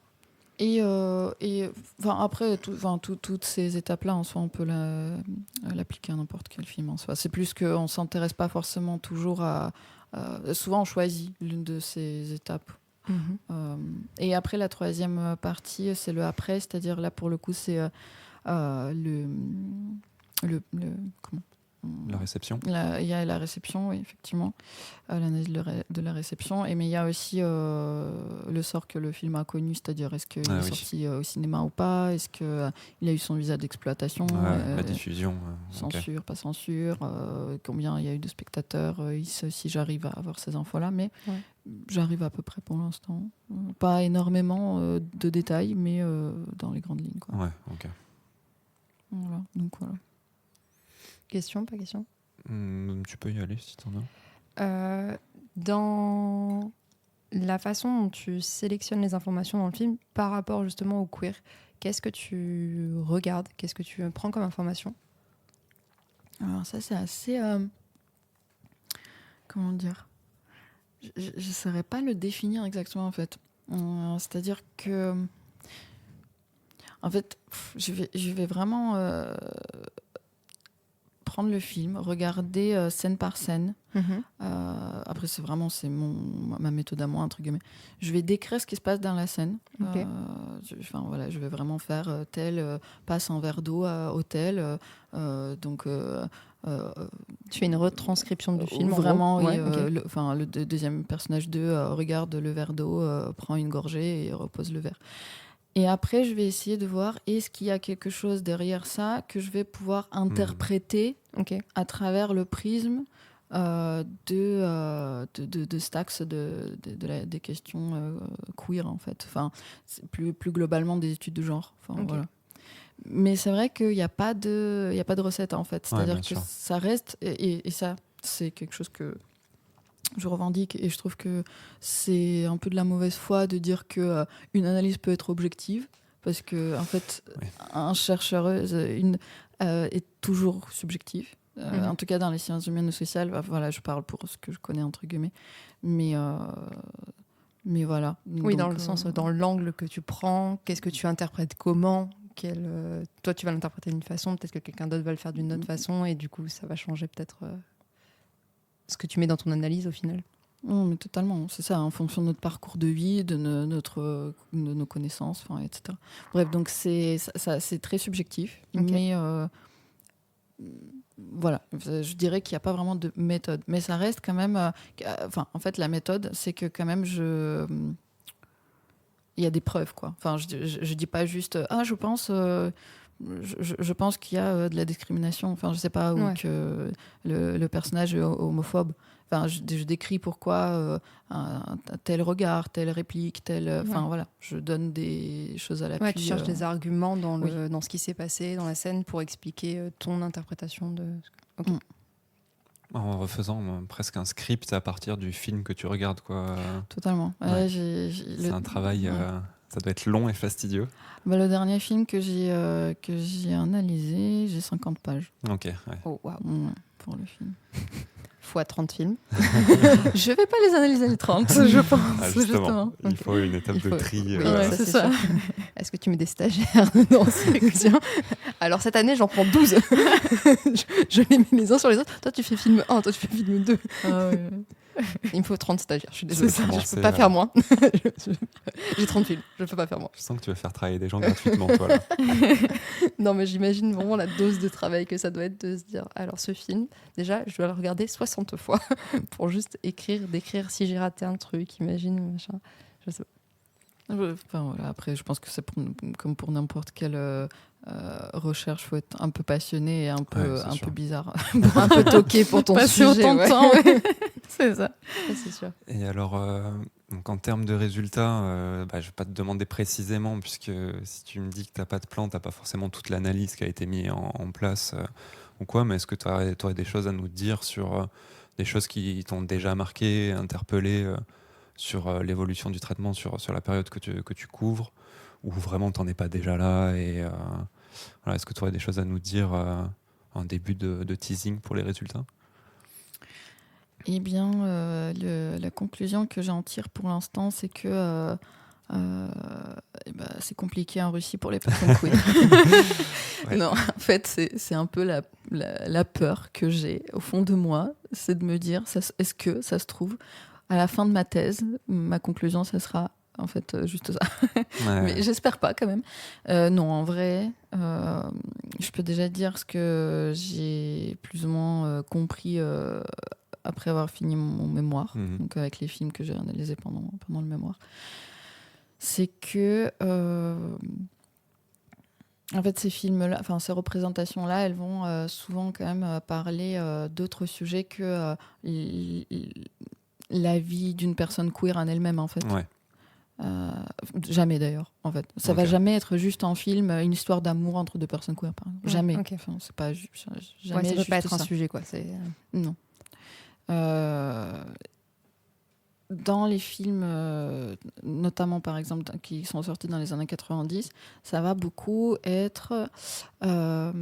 Et après, toutes ces étapes-là, en soi, on peut l'appliquer à n'importe quel film en soi. C'est plus qu'on ne s'intéresse pas forcément toujours à... souvent, on choisit l'une de ces étapes. Mm-hmm. Et après, la troisième partie, c'est le après, c'est-à-dire là, pour le coup, c'est comment La réception. Il y a la réception, oui, effectivement, l'analyse de la réception, mais il y a aussi le sort que le film a connu, c'est-à-dire est-ce qu'il est sorti au cinéma ou pas, est-ce qu'il a eu son visa d'exploitation, la diffusion, censure, pas censure, combien il y a eu de spectateurs, si j'arrive à avoir ces infos-là, mais j'arrive à peu près pour l'instant. Pas énormément de détails, mais dans les grandes lignes, quoi. Ouais, ok. Voilà, donc voilà. Question, pas question? Tu peux y aller si t'en as. Dans la façon dont tu sélectionnes les informations dans le film par rapport justement au queer, qu'est-ce que tu regardes? Qu'est-ce que tu prends comme information? Alors ça, c'est assez... comment dire? Je ne saurais pas le définir exactement, en fait. C'est-à-dire que... En fait, je vais vraiment... prendre le film, regarder scène par scène. Après, c'est ma méthode à moi, entre guillemets. Je vais décrire ce qui se passe dans la scène. Okay. Je vais vraiment faire tel passe un verre d'eau au tel. Tu fais une retranscription du film. Vraiment, oui. Le deuxième personnage regarde le verre d'eau, prend une gorgée et repose le verre. Et après, je vais essayer de voir est-ce qu'il y a quelque chose derrière ça que je vais pouvoir interpréter à travers le prisme de cet axe des questions queer, en fait. Enfin, plus globalement des études de genre. Voilà. Mais c'est vrai qu'il n'y a pas de recette, en fait. C'est-à-dire que ça reste... Et ça, c'est quelque chose que je revendique, et je trouve que c'est un peu de la mauvaise foi de dire que une analyse peut être objective, parce que en fait, un chercheur est toujours subjectif. En tout cas, dans les sciences humaines ou sociales, voilà, je parle pour ce que je connais entre guillemets, mais voilà. Oui, donc, dans le sens, dans l'angle que tu prends, qu'est-ce que tu interprètes comment? Toi, tu vas l'interpréter d'une façon, peut-être que quelqu'un d'autre va le faire d'une autre façon, et du coup, ça va changer peut-être ce que tu mets dans ton analyse au final. Non, mais totalement, c'est ça, en fonction de notre parcours de vie, de nos connaissances, etc. Bref, donc c'est très subjectif, mais voilà, je dirais qu'il n'y a pas vraiment de méthode, mais ça reste quand même... en fait, la méthode, c'est que quand même, il y a des preuves, quoi. Enfin, je dis pas juste « Ah, je pense... Je pense qu'il y a de la discrimination, enfin je sais pas, ou que le personnage est homophobe. Enfin, je décris pourquoi un tel regard, telle réplique, voilà, je donne des choses à l'appui. Ouais, tu cherches des arguments dans ce qui s'est passé dans la scène pour expliquer ton interprétation de. En refaisant presque un script à partir du film que tu regardes, quoi. Totalement. Ouais. C'est un travail, ça doit être long et fastidieux. Le dernier film que j'ai analysé, j'ai 50 pages. Ok, ouais. Oh, wow. Pour le film. Fois 30 films. Je vais pas les analyser les 30, je pense. Justement. Il faut une étape de tri. Oui, c'est ça. Est-ce que tu mets des stagiaires dans section? Alors cette année, j'en prends 12. je les mets les uns sur les autres. Toi, tu fais film 1, toi, tu fais film 2. Ah, ouais. Il me faut 30 stagiaires. Je suis désolée. Je ne peux pas faire moins. J'ai 30 films. Je ne peux pas faire moins. Je sens que tu vas faire travailler des gens gratuitement, toi, là. Non, mais j'imagine vraiment la dose de travail que ça doit être de se dire, alors ce film, déjà, je dois le regarder 60 fois pour juste décrire si j'ai raté un truc, imagine, machin. Je sais pas. Enfin, voilà. Après, je pense que c'est comme pour n'importe quelle recherche, il faut être un peu passionné et un peu bizarre. Un peu toqué pour ton passer sujet. Autant de temps, ouais. C'est ça. C'est sûr. Et alors, donc en termes de résultats, je ne vais pas te demander précisément, puisque si tu me dis que tu n'as pas de plan, tu n'as pas forcément toute l'analyse qui a été mise en place ou quoi, mais est-ce que tu aurais des choses à nous dire sur des choses qui t'ont déjà marqué, interpellé sur l'évolution du traitement, sur la période que tu couvres, ou vraiment tu n'en es pas déjà là et voilà, est-ce que tu aurais des choses à nous dire en début de teasing pour les résultats? Eh bien, la conclusion que j'en tire pour l'instant, c'est que c'est compliqué en Russie pour les personnes queer. Ouais. Non, en fait, c'est un peu la peur que j'ai au fond de moi, c'est de me dire, est-ce que ça se trouve, à la fin de ma thèse, ma conclusion, ça sera en fait juste ça. Ouais. Mais j'espère pas quand même. Non, en vrai, je peux déjà dire ce que j'ai plus ou moins compris après avoir fini mon mémoire, donc avec les films que j'ai analysés pendant le mémoire. C'est que en fait ces films-là, enfin ces représentations-là, elles vont souvent quand même parler d'autres sujets que la vie d'une personne queer en elle-même en fait. Ouais. Jamais d'ailleurs en fait. Ça va jamais être juste en film une histoire d'amour entre deux personnes queer par exemple. Jamais. Okay. Enfin, c'est pas jamais. Ça peut juste pas être ça. Un sujet quoi. Non. Dans les films, notamment par exemple qui sont sortis dans les années 90, ça va beaucoup être, par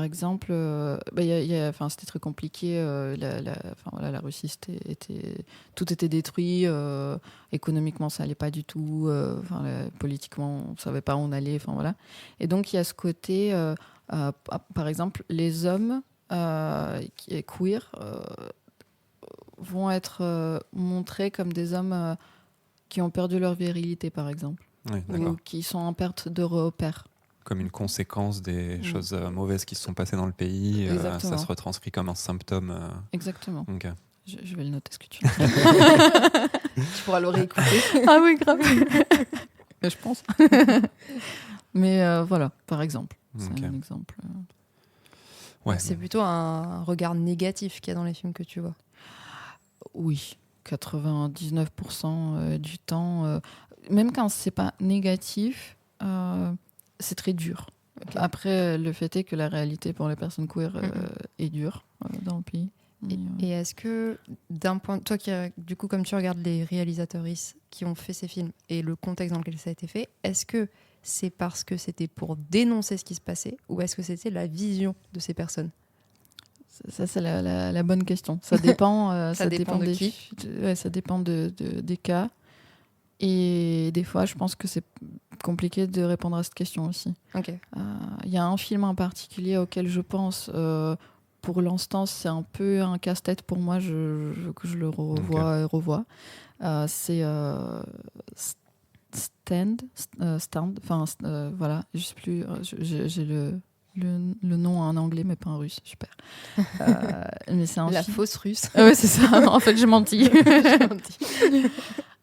exemple, c'était très compliqué. La Russie, tout était détruit. Économiquement, ça allait pas du tout. Politiquement, on savait pas où on allait. Enfin voilà. Et donc il y a ce côté, par exemple, les hommes qui est queer. Vont être montrés comme des hommes qui ont perdu leur virilité, par exemple, ou qui sont en perte de repères. Comme une conséquence des choses mauvaises qui se sont passées dans le pays, ça se retranscrit comme un symptôme. Exactement. Okay. Je vais le noter, ce que tu dis. Tu pourras le réécouter. Ah oui, grave. Je pense. Mais voilà, par exemple. C'est un exemple. Ouais, c'est plutôt un regard négatif qu'il y a dans les films que tu vois. Oui, 99% du temps, même quand c'est pas négatif, c'est très dur. Okay. Après, le fait est que la réalité pour les personnes queer est dure dans le pays. Et est-ce que, d'un point, toi qui du coup, comme tu regardes les réalisatrices qui ont fait ces films et le contexte dans lequel ça a été fait, est-ce que c'est parce que c'était pour dénoncer ce qui se passait ou est-ce que c'était la vision de ces personnes ? Ça, c'est la bonne question. Ça dépend, ça dépend de qui ça dépend des cas. Et des fois, je pense que c'est compliqué de répondre à cette question aussi. Y a un film en particulier auquel je pense, pour l'instant, c'est un peu un casse-tête pour moi, que je le revois et revois. C'est Stand. Enfin, voilà, je sais plus, j'ai le nom en anglais, mais pas en russe. Super. Mais c'est la fausse russe. Ouais, c'est ça. En fait, j'ai menti.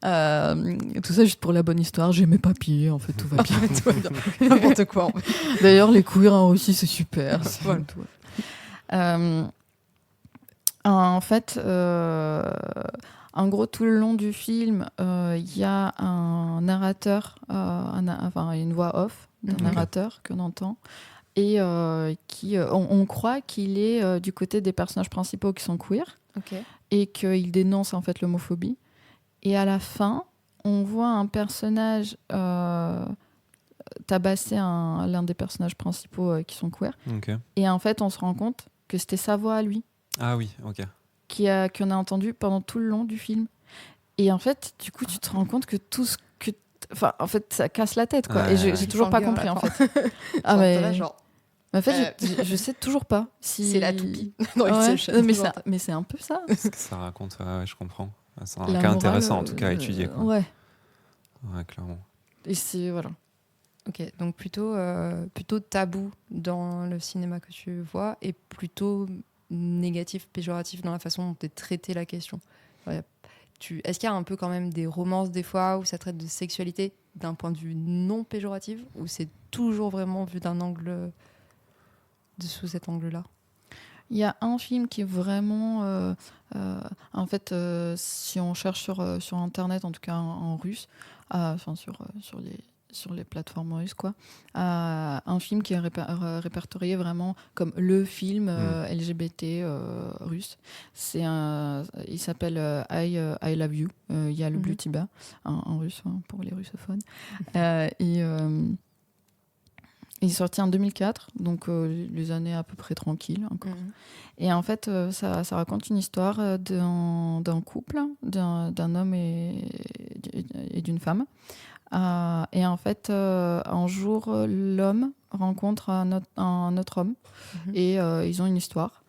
Tout ça juste pour la bonne histoire. J'ai mes papiers. En fait, tout va bien. N'importe quoi. En fait. D'ailleurs, les queers en Russie, c'est super. Voilà. En fait, en gros, tout le long du film, y a un narrateur, une voix off d'un narrateur qu'on entend. et on croit qu'il est du côté des personnages principaux qui sont queer et qu'il dénonce en fait l'homophobie. Et à la fin, on voit un personnage tabasser l'un des personnages principaux qui sont queer. Et en fait, on se rend compte que c'était sa voix à lui. Ah oui, ok. Qu'on a entendu pendant tout le long du film. Et en fait, du coup, tu te rends compte que tout ce que... Enfin, en fait, ça casse la tête, quoi. Et j'ai toujours pas compris, en fait. En fait, je sais toujours pas si... C'est la toupie. Mais c'est un peu ça. Ce que ça raconte, je comprends. C'est un cas intéressant, en tout cas, à étudier, quoi. Ouais, clairement. Et c'est... Voilà. Ok, donc plutôt tabou dans le cinéma que tu vois et plutôt négatif, péjoratif dans la façon dont est traitée la question. Est-ce qu'il y a un peu quand même des romances des fois où ça traite de sexualité d'un point de vue non péjoratif ou c'est toujours vraiment vu d'un angle sous cet angle-là? Il y a un film qui est vraiment... en fait, si on cherche sur Internet, en tout cas en russe, sur les plateformes russes, quoi. Un film qui est répertorié vraiment comme le film LGBT russe. Il s'appelle I Love You. Il y a le Blue Tiba en russe, pour les russophones. Il est sorti en 2004, donc les années à peu près tranquilles encore. Et en fait, ça raconte une histoire d'un couple, d'un homme et d'une femme. Et en fait, un jour, l'homme rencontre un autre homme et ils ont une histoire.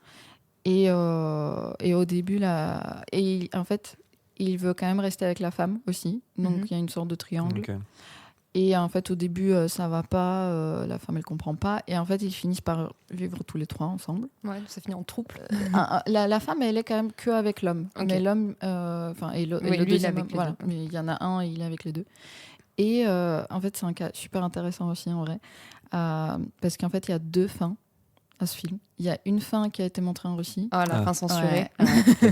Et au début, en fait, il veut quand même rester avec la femme aussi. Donc, il y a une sorte de triangle. Et en fait, au début, ça va pas. La femme, elle comprend pas. Et en fait, ils finissent par vivre tous les trois ensemble. Ouais, ça finit en trouble. La femme, elle est quand même que avec l'homme. Mais l'homme, et le deuxième homme, voilà. Mais il y en a un, il est avec les deux. Et en fait, c'est un cas super intéressant aussi, en vrai. Parce qu'en fait, il y a deux fins à ce film. Il y a une fin qui a été montrée en Russie. Ah, la fin censurée.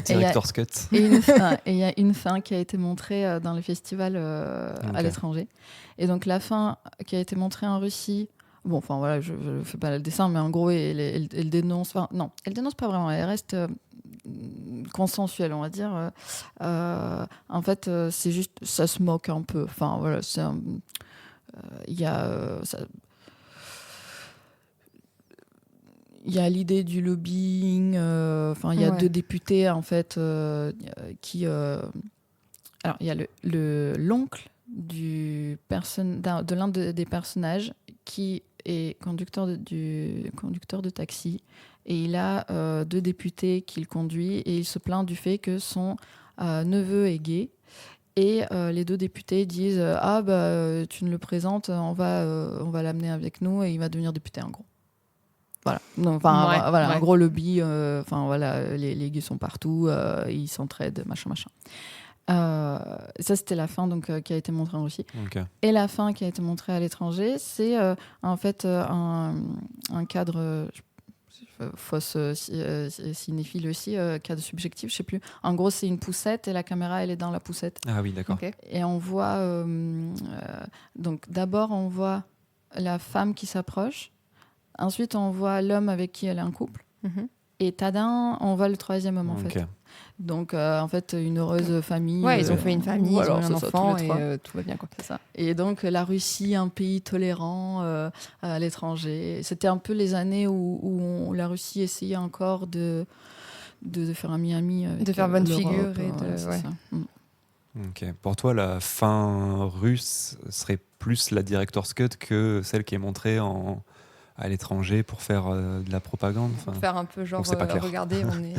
Director's Cut. Et il y a une fin qui a été montrée dans les festivals à l'étranger. Et donc, la fin qui a été montrée en Russie... Bon, enfin, voilà, je ne fais pas le dessin, mais en gros, elle dénonce... Enfin, non, elle dénonce pas vraiment. Elle reste... consensuel, on va dire. En fait, c'est juste, ça se moque un peu. Enfin, voilà, il y a l'idée du lobbying. Enfin, il y a deux députés en fait qui. Alors, il y a l'oncle de l'un des personnages qui est conducteur de taxi. Et il a deux députés qu'il conduit et il se plaint du fait que son neveu est gay. Et les deux députés disent tu ne le présentes, on va l'amener avec nous et il va devenir député en gros. Voilà. Un gros lobby. Les gays sont partout, ils s'entraident, machin. Ça, c'était la fin qui a été montrée en Russie. Et la fin qui a été montrée à l'étranger, c'est en fait un cadre... fausse cinéphile aussi, cadre subjectif, je sais plus. En gros, c'est une poussette et la caméra, elle est dans la poussette. Ah oui, d'accord. Et on voit... donc, d'abord, on voit la femme qui s'approche. Ensuite, on voit l'homme avec qui elle est en couple. Et tadin, on voit le troisième homme, en fait. Donc, en fait, une heureuse famille. Ouais, ils ont fait une famille, ils ont eu un enfant et tout va bien, quoi. C'est ça. Et donc, la Russie, un pays tolérant à l'étranger. C'était un peu les années où la Russie essayait encore de faire un Miami. De faire bonne figure. Ok. Pour toi, la fin russe serait plus la director's cut que celle qui est montrée à l'étranger pour faire de la propagande. Pour faire un peu genre, regardez, on est...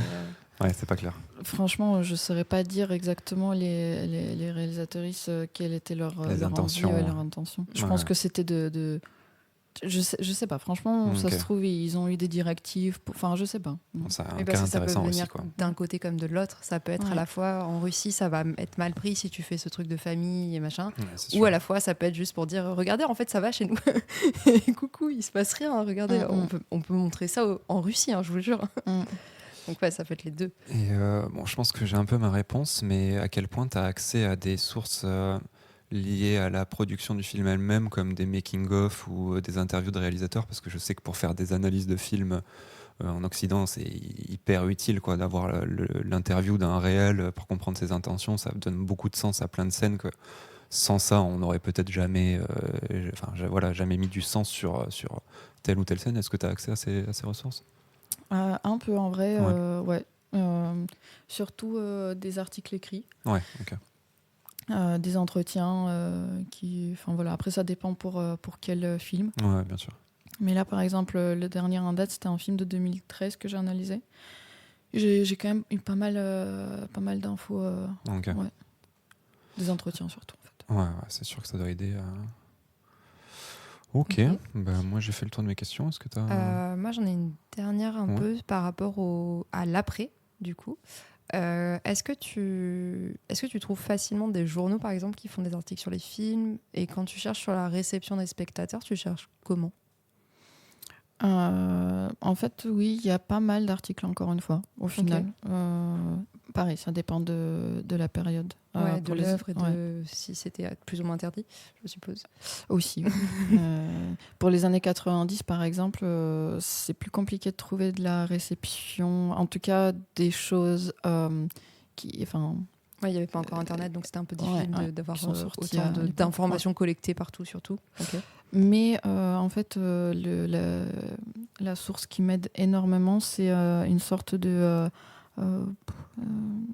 Ouais, c'est pas clair. Franchement, je ne saurais pas dire exactement les réalisatrices quelle était leur intention. Leur intention. Je pense que c'était de... Je sais pas, franchement, ça se trouve, ils ont eu des directives. Enfin, je sais pas. C'est un cas intéressant aussi. D'un côté comme de l'autre. Ça peut être à la fois, en Russie, ça va être mal pris si tu fais ce truc de famille et machin. Ou à la fois, ça peut être juste pour dire, regardez, en fait, ça va chez nous. Et coucou, il se passe rien. Regardez, on peut montrer ça en Russie, je vous le jure. Donc ouais, ça peut être les deux. Et je pense que j'ai un peu ma réponse, mais à quel point tu as accès à des sources liées à la production du film elle-même, comme des making-of ou des interviews de réalisateurs, parce que je sais que pour faire des analyses de films en Occident, c'est hyper utile quoi, d'avoir l'interview d'un réel pour comprendre ses intentions. Ça donne beaucoup de sens à plein de scènes que sans ça, on n'aurait peut-être jamais, jamais mis du sens sur telle ou telle scène. Est-ce que tu as accès à ces ressources ? Un peu en vrai, ouais. Surtout des articles écrits. Ouais, ok. Des entretiens après ça dépend pour quel film. Ouais, bien sûr. Mais là par exemple le dernier en date c'était un film de 2013 que j'ai analysé. J'ai quand même eu pas mal d'infos. Okay. Ouais. Des entretiens surtout en fait. Ouais, c'est sûr que ça doit aider. Ok. Bah, moi j'ai fait le tour de mes questions. Est-ce que t'as... Moi j'en ai une dernière un peu par rapport à l'après du coup. Est-ce que tu trouves facilement des journaux, par exemple, qui font des articles sur les films ? Et quand tu cherches sur la réception des spectateurs, tu cherches comment ? En fait, oui, il y a pas mal d'articles, encore une fois, au final. Pareil, ça dépend de la période. De l'œuvre et de si c'était plus ou moins interdit, je suppose. Aussi. Pour les années 90, par exemple, c'est plus compliqué de trouver de la réception, en tout cas des choses qui... Il n'y avait pas encore Internet, donc c'était un peu difficile d'avoir autant d'informations collectées partout, surtout. Okay. Mais en fait, la source qui m'aide énormément, c'est une sorte de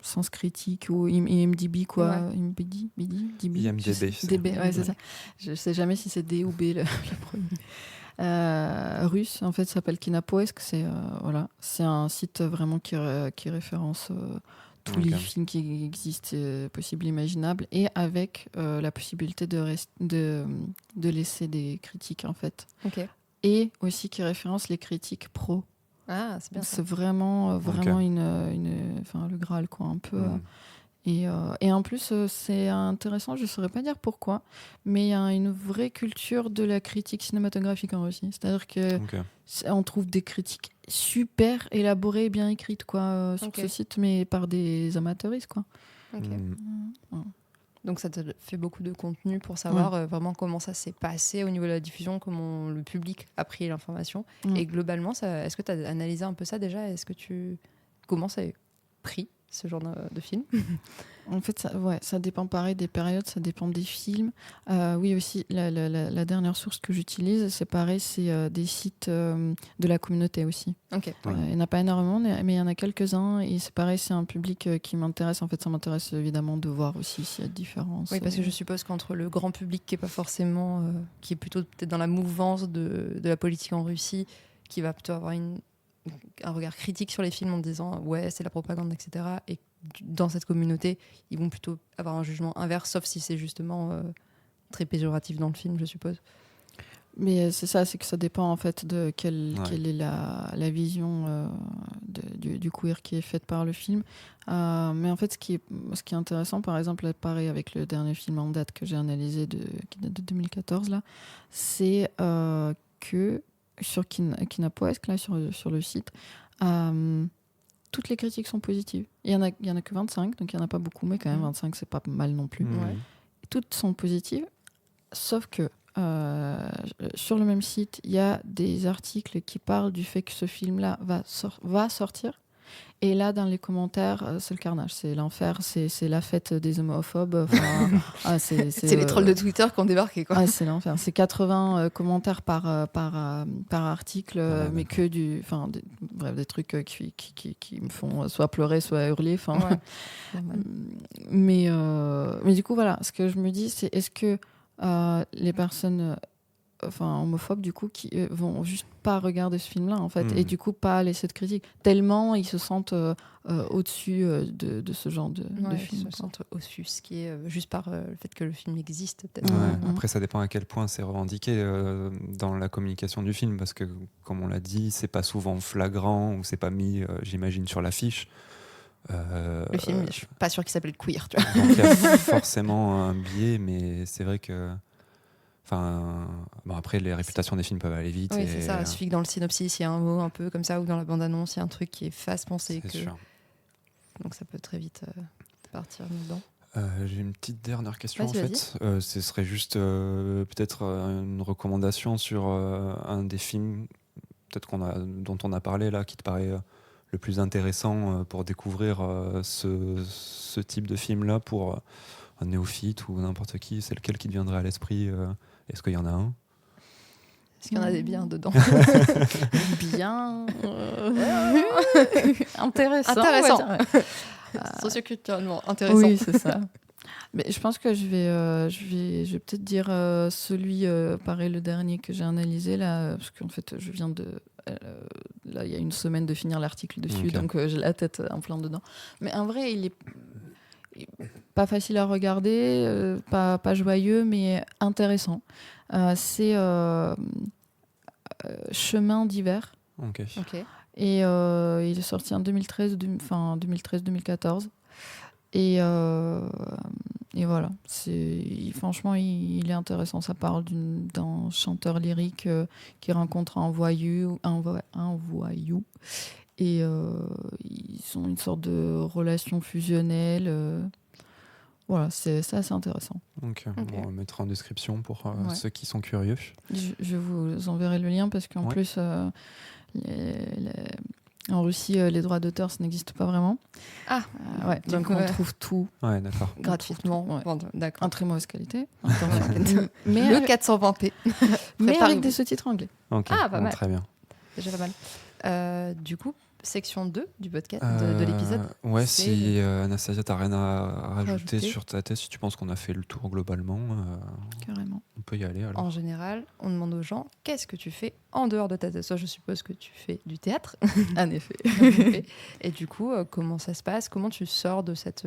Sens Critique ou IMDb, quoi. IMDb, c'est ça. Je ne sais jamais si c'est D ou B le premier. Russe, en fait, ça s'appelle Kinapoesk. C'est un site vraiment qui référence... tous les films qui existent, possibles, imaginables, et avec la possibilité de laisser des critiques, en fait. Okay. Et aussi qui référence les critiques pro. Ah, c'est bien ça. C'est vraiment le Graal, quoi, un peu. Et en plus, c'est intéressant, je ne saurais pas dire pourquoi, mais il y a une vraie culture de la critique cinématographique en Russie. C'est-à-dire qu'on trouve des critiques super élaborées et bien écrites, quoi, sur ce site, mais par des amateuristes, quoi. Donc ça te fait beaucoup de contenu pour savoir vraiment comment ça s'est passé au niveau de la diffusion, comment le public a pris l'information. Et globalement, est-ce que tu as analysé un peu ça déjà ? Comment ça a pris ce genre de film ? En fait, ça dépend pareil des périodes, ça dépend des films. Oui, aussi, la dernière source que j'utilise, c'est pareil, c'est des sites de la communauté aussi. Okay. Il n'y en a pas énormément, mais il y en a quelques-uns. Et c'est pareil, c'est un public qui m'intéresse. En fait, ça m'intéresse évidemment de voir aussi s'il y a de différences. Oui, parce que je suppose qu'entre le grand public qui est pas forcément, qui est plutôt peut-être dans la mouvance de la politique en Russie, qui va plutôt avoir un regard critique sur les films en disant c'est la propagande, etc. Et dans cette communauté, ils vont plutôt avoir un jugement inverse, sauf si c'est justement très péjoratif dans le film, je suppose. Mais c'est ça, c'est que ça dépend en fait de quelle est la vision du queer qui est faite par le film. Mais en fait, ce qui est intéressant, par exemple, pareil avec le dernier film en date que j'ai analysé, qui date de 2014, là, c'est que sur Kinapoesk, là, sur le site, toutes les critiques sont positives. Il y en a que 25, donc il n'y en a pas beaucoup, mais quand même 25, c'est pas mal non plus. Toutes sont positives, sauf que sur le même site, il y a des articles qui parlent du fait que ce film-là va sortir. Et là, dans les commentaires, c'est le carnage, c'est l'enfer, c'est la fête des homophobes. C'est les trolls de Twitter qui ont débarqué, quoi. C'est l'enfer. C'est 80 commentaires par article, mais que des trucs qui me font soit pleurer, soit hurler. Mais du coup, voilà, ce que je me dis, c'est est-ce que les personnes homophobes du coup qui vont juste pas regarder ce film là en fait et du coup pas laisser de critique tellement ils se sentent au-dessus de ce genre de film, ils se sentent offusqués juste par le fait que le film existe peut-être. Après ça dépend à quel point c'est revendiqué dans la communication du film, parce que comme on l'a dit, c'est pas souvent flagrant ou c'est pas mis j'imagine sur l'affiche. Le film, je suis pas sûre qu'il s'appelle Queer, tu vois. Donc il y a forcément un biais, mais c'est vrai que après les réputations des films peuvent aller vite. Oui, c'est ça. Il suffit que dans le synopsis, il y a un mot un peu comme ça, ou dans la bande-annonce, il y a un truc qui fasse penser que. Sûr. Donc ça peut très vite partir dedans. J'ai une petite dernière question vas-y, en fait. Ce serait juste peut-être une recommandation sur un des films peut-être dont on a parlé là, qui te paraît le plus intéressant pour découvrir ce type de film-là pour un néophyte ou n'importe qui. C'est lequel qui te viendrait à l'esprit Est-ce qu'il y en a un Est-ce qu'il y en a des biens dedans? Bien. Intéressant. Socioculturellement intéressant. Oui, c'est ça. Mais je pense que je vais peut-être dire celui, pareil, le dernier que j'ai analysé, là, parce qu'en fait, je viens de... là, il y a une semaine de finir l'article dessus, donc j'ai la tête en plein dedans. Mais en vrai, il est pas facile à regarder, pas joyeux, mais intéressant. C'est Chemin d'hiver. Ok. Et il est sorti en 2013-2014. Et voilà, franchement, il est intéressant. Ça parle d'un chanteur lyrique qui rencontre un voyou. Et ils ont une sorte de relation fusionnelle. Voilà, c'est assez intéressant. Ok. Bon, on va mettre en description pour ceux qui sont curieux. Je vous enverrai le lien parce qu'en plus, en Russie, les droits d'auteur, ça n'existe pas vraiment. Ah, donc on trouve tout gratuitement. D'accord. En très mauvaise qualité. Mais le 420p. Mais avec des sous-titres anglais. Okay. Ah, pas mal. Très bien. Déjà pas mal. Du coup, section 2 du podcast, de l'épisode. Ouais, si Anastasia, t'as rien à rajouter sur ta thèse, si tu penses qu'on a fait le tour globalement, carrément. On peut y aller. Alors. En général, on demande aux gens qu'est-ce que tu fais en dehors de ta thèse. Soit je suppose que tu fais du théâtre. En effet. Et du coup, comment ça se passe? Comment tu sors de cette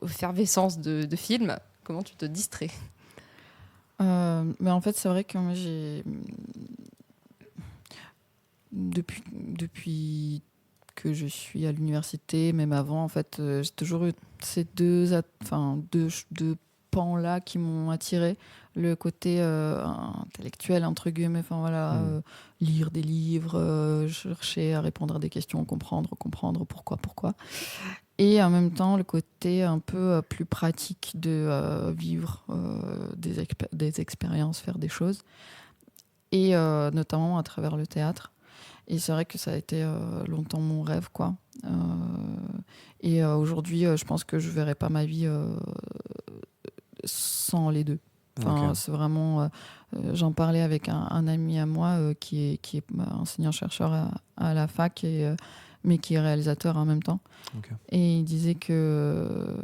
effervescence de film? Comment tu te distrais? Mais en fait, c'est vrai que moi, depuis que je suis à l'université, même avant, en fait, j'ai toujours eu ces deux pans-là qui m'ont attiré. Le côté intellectuel, entre guillemets, lire des livres, chercher à répondre à des questions, comprendre pourquoi. Et en même temps, le côté un peu plus pratique de vivre des expériences, faire des choses. Et notamment à travers le théâtre. Et c'est vrai que ça a été longtemps mon rêve, quoi. Et aujourd'hui, je pense que je ne verrai pas ma vie sans les deux. Enfin, c'est vraiment... j'en parlais avec un ami à moi qui est enseignant-chercheur à la fac, mais qui est réalisateur en même temps. Et il disait que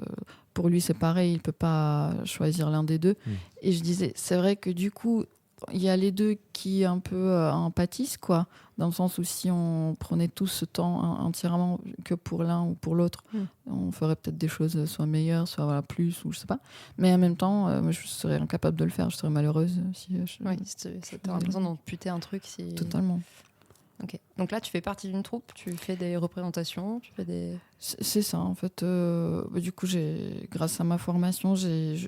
pour lui, c'est pareil, il ne peut pas choisir l'un des deux. Et je disais, c'est vrai que du coup, il y a les deux qui un peu en pâtissent, quoi, dans le sens où si on prenait tous ce temps entièrement que pour l'un ou pour l'autre, on ferait peut-être des choses soit meilleures, soit plus, ou je sais pas. Mais en même temps, moi, je serais incapable de le faire, je serais malheureuse. T'as l'impression d'amputer un truc. Totalement. Ok. Donc là, tu fais partie d'une troupe, tu fais des représentations, tu fais des... C'est ça, en fait. Du coup, grâce à ma formation, j'ai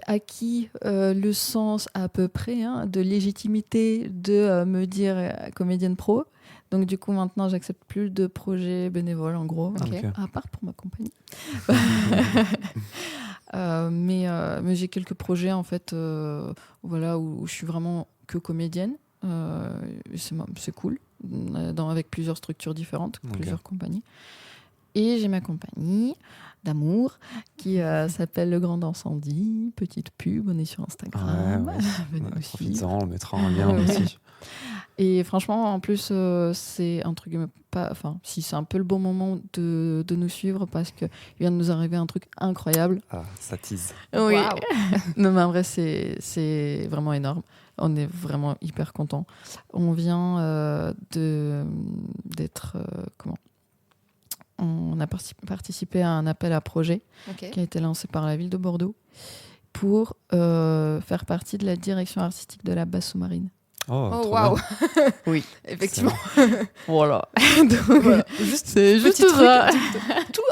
acquis le sens à peu près de légitimité de me dire comédienne pro. Donc du coup, maintenant, j'accepte plus de projets bénévoles, en gros, à part pour ma compagnie. Mais j'ai quelques projets, en fait, où je suis vraiment que comédienne. C'est cool, avec plusieurs structures différentes, plusieurs compagnies. Et j'ai ma compagnie d'amour qui s'appelle Le Grand Incendie, petite pub, on est sur Instagram. Venez nous suivre. On mettra en lien aussi. Et franchement, en plus, c'est un truc c'est un peu le bon moment de nous suivre parce qu'il vient de nous arriver un truc incroyable. Ah, ça tease. Oui. Wow. Non, mais en vrai, c'est vraiment énorme. On est vraiment hyper contents. On vient d'être... On a participé à un appel à projet qui a été lancé par la ville de Bordeaux pour faire partie de la direction artistique de la base sous-marine. Oh, waouh. Oui, effectivement. Voilà. Voilà. Juste petit truc,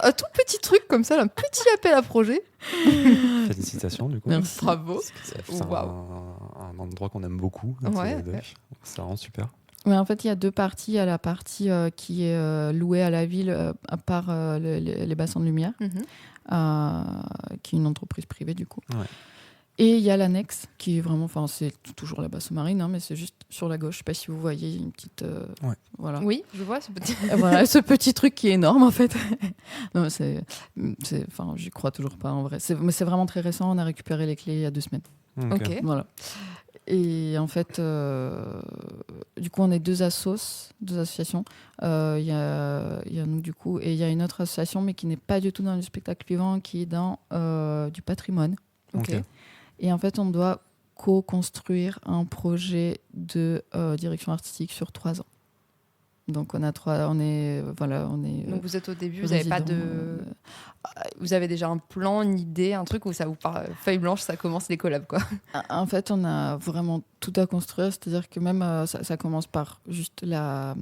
un tout petit truc comme ça, un petit appel à projet. Félicitations du coup. Merci. Bravo. C'est un endroit qu'on aime beaucoup. Ouais. Ça rend super. Oui, en fait, il y a deux parties. Il y a la partie qui est louée à la ville par les bassins de lumière, qui est une entreprise privée du coup. Ouais. Et il y a l'annexe qui est vraiment, c'est toujours la basse marine, mais c'est juste sur la gauche. Je ne sais pas si vous voyez une petite, voilà. Oui, je vois ce petit. Voilà, ce petit truc qui est énorme en fait. Non, j'y crois toujours pas en vrai. Mais c'est vraiment très récent. On a récupéré les clés il y a 2 semaines. Ok. Voilà. Et en fait, du coup, on est deux associations. Il y a nous, du coup, et il y a une autre association, mais qui n'est pas du tout dans le spectacle vivant, qui est dans du patrimoine. Ok. Et en fait, on doit co-construire un projet de direction artistique sur 3 ans. Donc, Donc, vous êtes au début, vous avez pas de. Vous avez déjà un plan, une idée, un truc où ça vous part feuille blanche, ça commence les collabs, quoi. En fait, on a vraiment tout à construire. C'est-à-dire que même ça commence par juste la.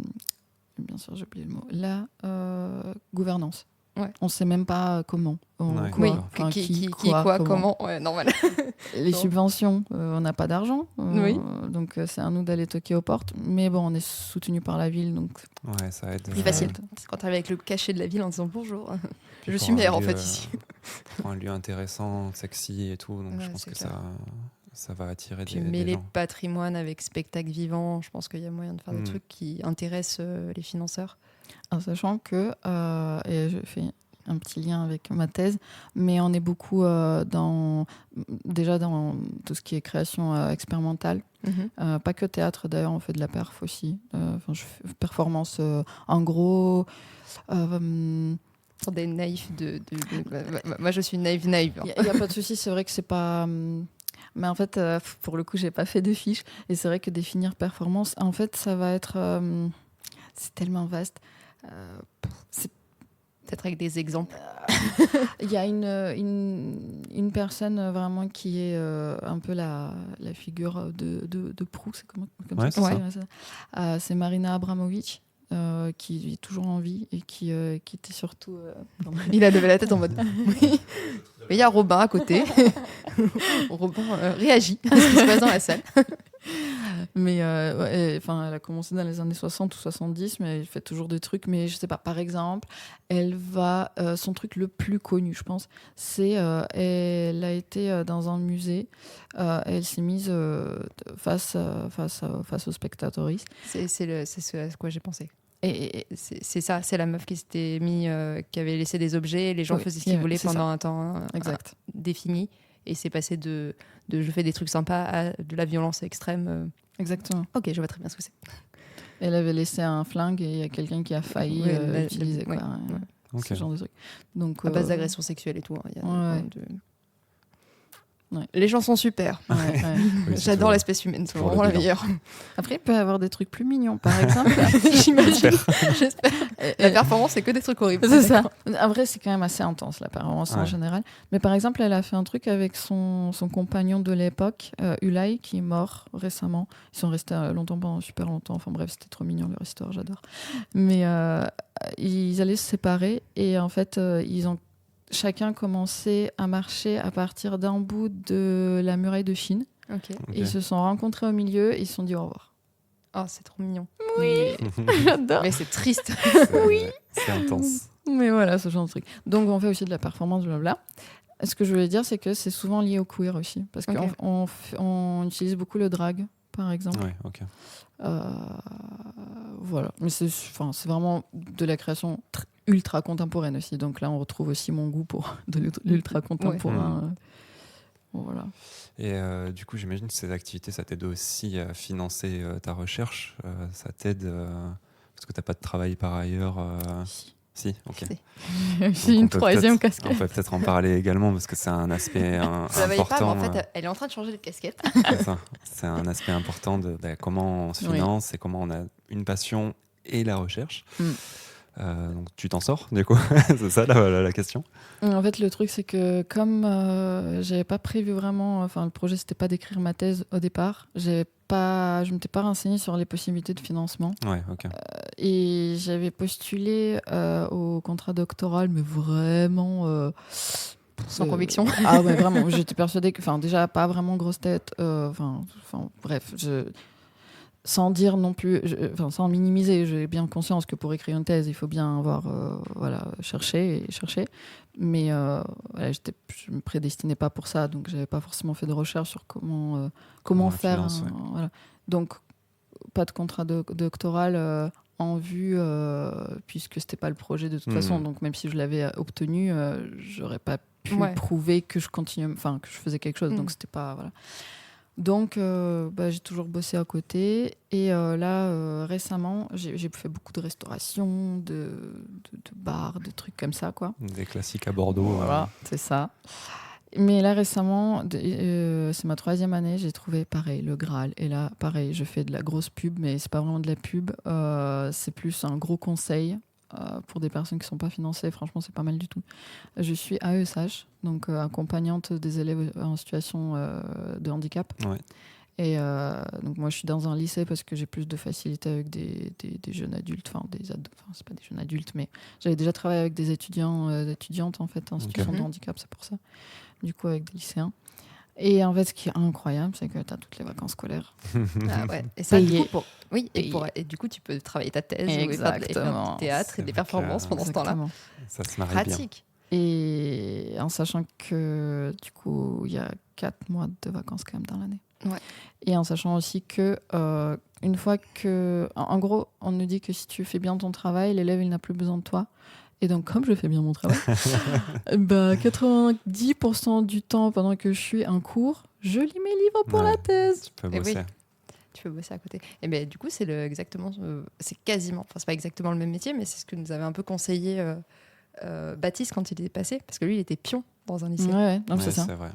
Bien sûr, j'ai oublié le mot. La gouvernance. Ouais. On ne sait même pas comment. Qui, quoi, comment. Ouais, normal. Les subventions, on n'a pas d'argent. Oui. Donc, c'est à nous d'aller toquer aux portes. Mais bon, on est soutenu par la ville. Donc ouais, ça aide. Plus facile. C'est quand tu arrives avec le cachet de la ville en disant bonjour. Je suis maire, en fait, ici. Pour un lieu intéressant, sexy et tout. Donc, je pense que ça va attirer des gens. Mêler patrimoine avec spectacle vivant, je pense qu'il y a moyen de faire des trucs qui intéressent les financeurs. En sachant que, et je fais un petit lien avec ma thèse, mais on est beaucoup déjà dans tout ce qui est création expérimentale. Pas que théâtre, d'ailleurs, on fait de la perf aussi. Je fais performance, en gros... Pour des naïfs moi, je suis naïve. Il n'y a pas de souci, c'est vrai que c'est pas... Mais en fait, pour le coup, j'ai pas fait de fiche. Et c'est vrai que définir performance, en fait, ça va être... c'est tellement vaste. C'est peut-être avec des exemples. Il y a une personne vraiment qui est un peu la figure de proue. C'est comme ça. C'est Marina Abramovic. Qui est toujours en vie et qui était surtout... Il a levé la tête en mode... Oui. Mais il y a Robin à côté. Robin réagit à ce qui se passe dans la salle. Mais elle a commencé dans les années 60 ou 70, mais elle fait toujours des trucs. Mais je sais pas, par exemple, son truc le plus connu, je pense, c'est elle a été dans un musée. Elle s'est mise face aux spectateurs. C'est ce à quoi j'ai pensé. Et c'est ça, c'est la meuf qui s'était qui avait laissé des objets, les gens faisaient ce qu'ils voulaient pendant un temps défini, et c'est passé de je fais des trucs sympas à de la violence extrême. Exactement. Ok, je vois très bien ce que c'est. Elle avait laissé un flingue et il y a quelqu'un qui a failli l'utiliser. Ce genre de truc. Donc, à base d'agression sexuelle et tout. Les gens sont super. Oui, j'adore l'espèce humaine, c'est vraiment la meilleure. Après, il peut y avoir des trucs plus mignons, par exemple. J'imagine. J'espère. La performance, c'est que des trucs horribles. C'est ça. En vrai, c'est quand même assez intense, la performance en général. Mais par exemple, elle a fait un truc avec son compagnon de l'époque, Ulay, qui est mort récemment. Ils sont restés longtemps, pendant super longtemps. Enfin bref, c'était trop mignon, leur histoire, j'adore. Mais ils allaient se séparer et en fait, ils ont chacun commençait à marcher à partir d'un bout de la muraille de Chine. Okay. Ils se sont rencontrés au milieu et ils se sont dit au revoir. Oh, c'est trop mignon. Oui, j'adore. Mais c'est triste. Oui. C'est intense. Mais voilà, ce genre de truc. Donc, on fait aussi de la performance, blablabla. Ce que je voulais dire, c'est que c'est souvent lié au queer aussi. Parce qu'on utilise beaucoup le drag, par exemple. Ouais, ok. Voilà. Mais c'est vraiment de la création ultra contemporaine aussi. Donc là, on retrouve aussi mon goût pour de l'ultra contemporain. Ouais. Voilà. Et du coup, j'imagine que ces activités, ça t'aide aussi à financer ta recherche. Ça t'aide parce que tu n'as pas de travail par ailleurs. Si, ok. C'est une troisième casquette. On peut peut-être en parler également parce que c'est un aspect important. Vous la voyez pas, mais en fait, elle est en train de changer de casquette. C'est ça. C'est un aspect important de comment on se finance et comment on a une passion et la recherche. Donc tu t'en sors du coup. C'est ça la question. En fait, le truc c'est que comme j'avais pas prévu vraiment, le projet c'était pas d'écrire ma thèse au départ, je m'étais pas renseignée sur les possibilités de financement. Ouais, ok. Et j'avais postulé au contrat doctoral, mais vraiment sans conviction. Ah ouais, vraiment. J'étais persuadée que, déjà pas vraiment grosse tête. Bref, sans dire non plus, sans minimiser, j'ai bien conscience que pour écrire une thèse, il faut bien avoir, cherché. Mais je ne me prédestinais pas pour ça, donc je n'avais pas forcément fait de recherche sur comment faire. Voilà. Donc, pas de contrat doctoral en vue, puisque ce n'était pas le projet de toute façon. Donc, même si je l'avais obtenu, je n'aurais pas pu prouver que je continuais, que je faisais quelque chose. Donc, c'était pas... Voilà. Donc, j'ai toujours bossé à côté. Et là, récemment, j'ai fait beaucoup de restauration, de bars, de trucs comme ça, quoi. Des classiques à Bordeaux. Voilà, c'est ça. Mais là, récemment, c'est ma 3e année, j'ai trouvé, pareil, le Graal. Et là, pareil, je fais de la grosse pub, mais c'est pas vraiment de la pub. C'est plus un gros conseil. Pour des personnes qui ne sont pas financées, franchement, c'est pas mal du tout. Je suis AESH, donc accompagnante des élèves en situation de handicap. Ouais. Et donc, moi, je suis dans un lycée parce que j'ai plus de facilité avec des jeunes adultes, c'est pas des jeunes adultes, mais j'avais déjà travaillé avec des étudiantes en fait, en situation de handicap, c'est pour ça. Du coup, avec des lycéens. Et en fait, ce qui est incroyable, c'est que tu as toutes les vacances scolaires. Ah ouais. Et ça, du coup, et du coup, tu peux travailler ta thèse et faire du théâtre et des performances pendant ce temps-là. Ça se marie pratique. Bien. Et en sachant que, du coup, il y a 4 mois de vacances quand même dans l'année. Ouais. Et en sachant aussi que, une fois que... En gros, on nous dit que si tu fais bien ton travail, l'élève, il n'a plus besoin de toi. Et donc, comme je fais bien mon travail, 90% du temps, pendant que je suis en cours, je lis mes livres pour la thèse. Tu peux bosser. Tu peux bosser à côté. Et ben, du coup, c'est quasiment, c'est pas exactement le même métier, mais c'est ce que nous avait un peu conseillé Baptiste quand il est passé, parce que lui, il était pion dans un lycée. C'est ça. Vrai.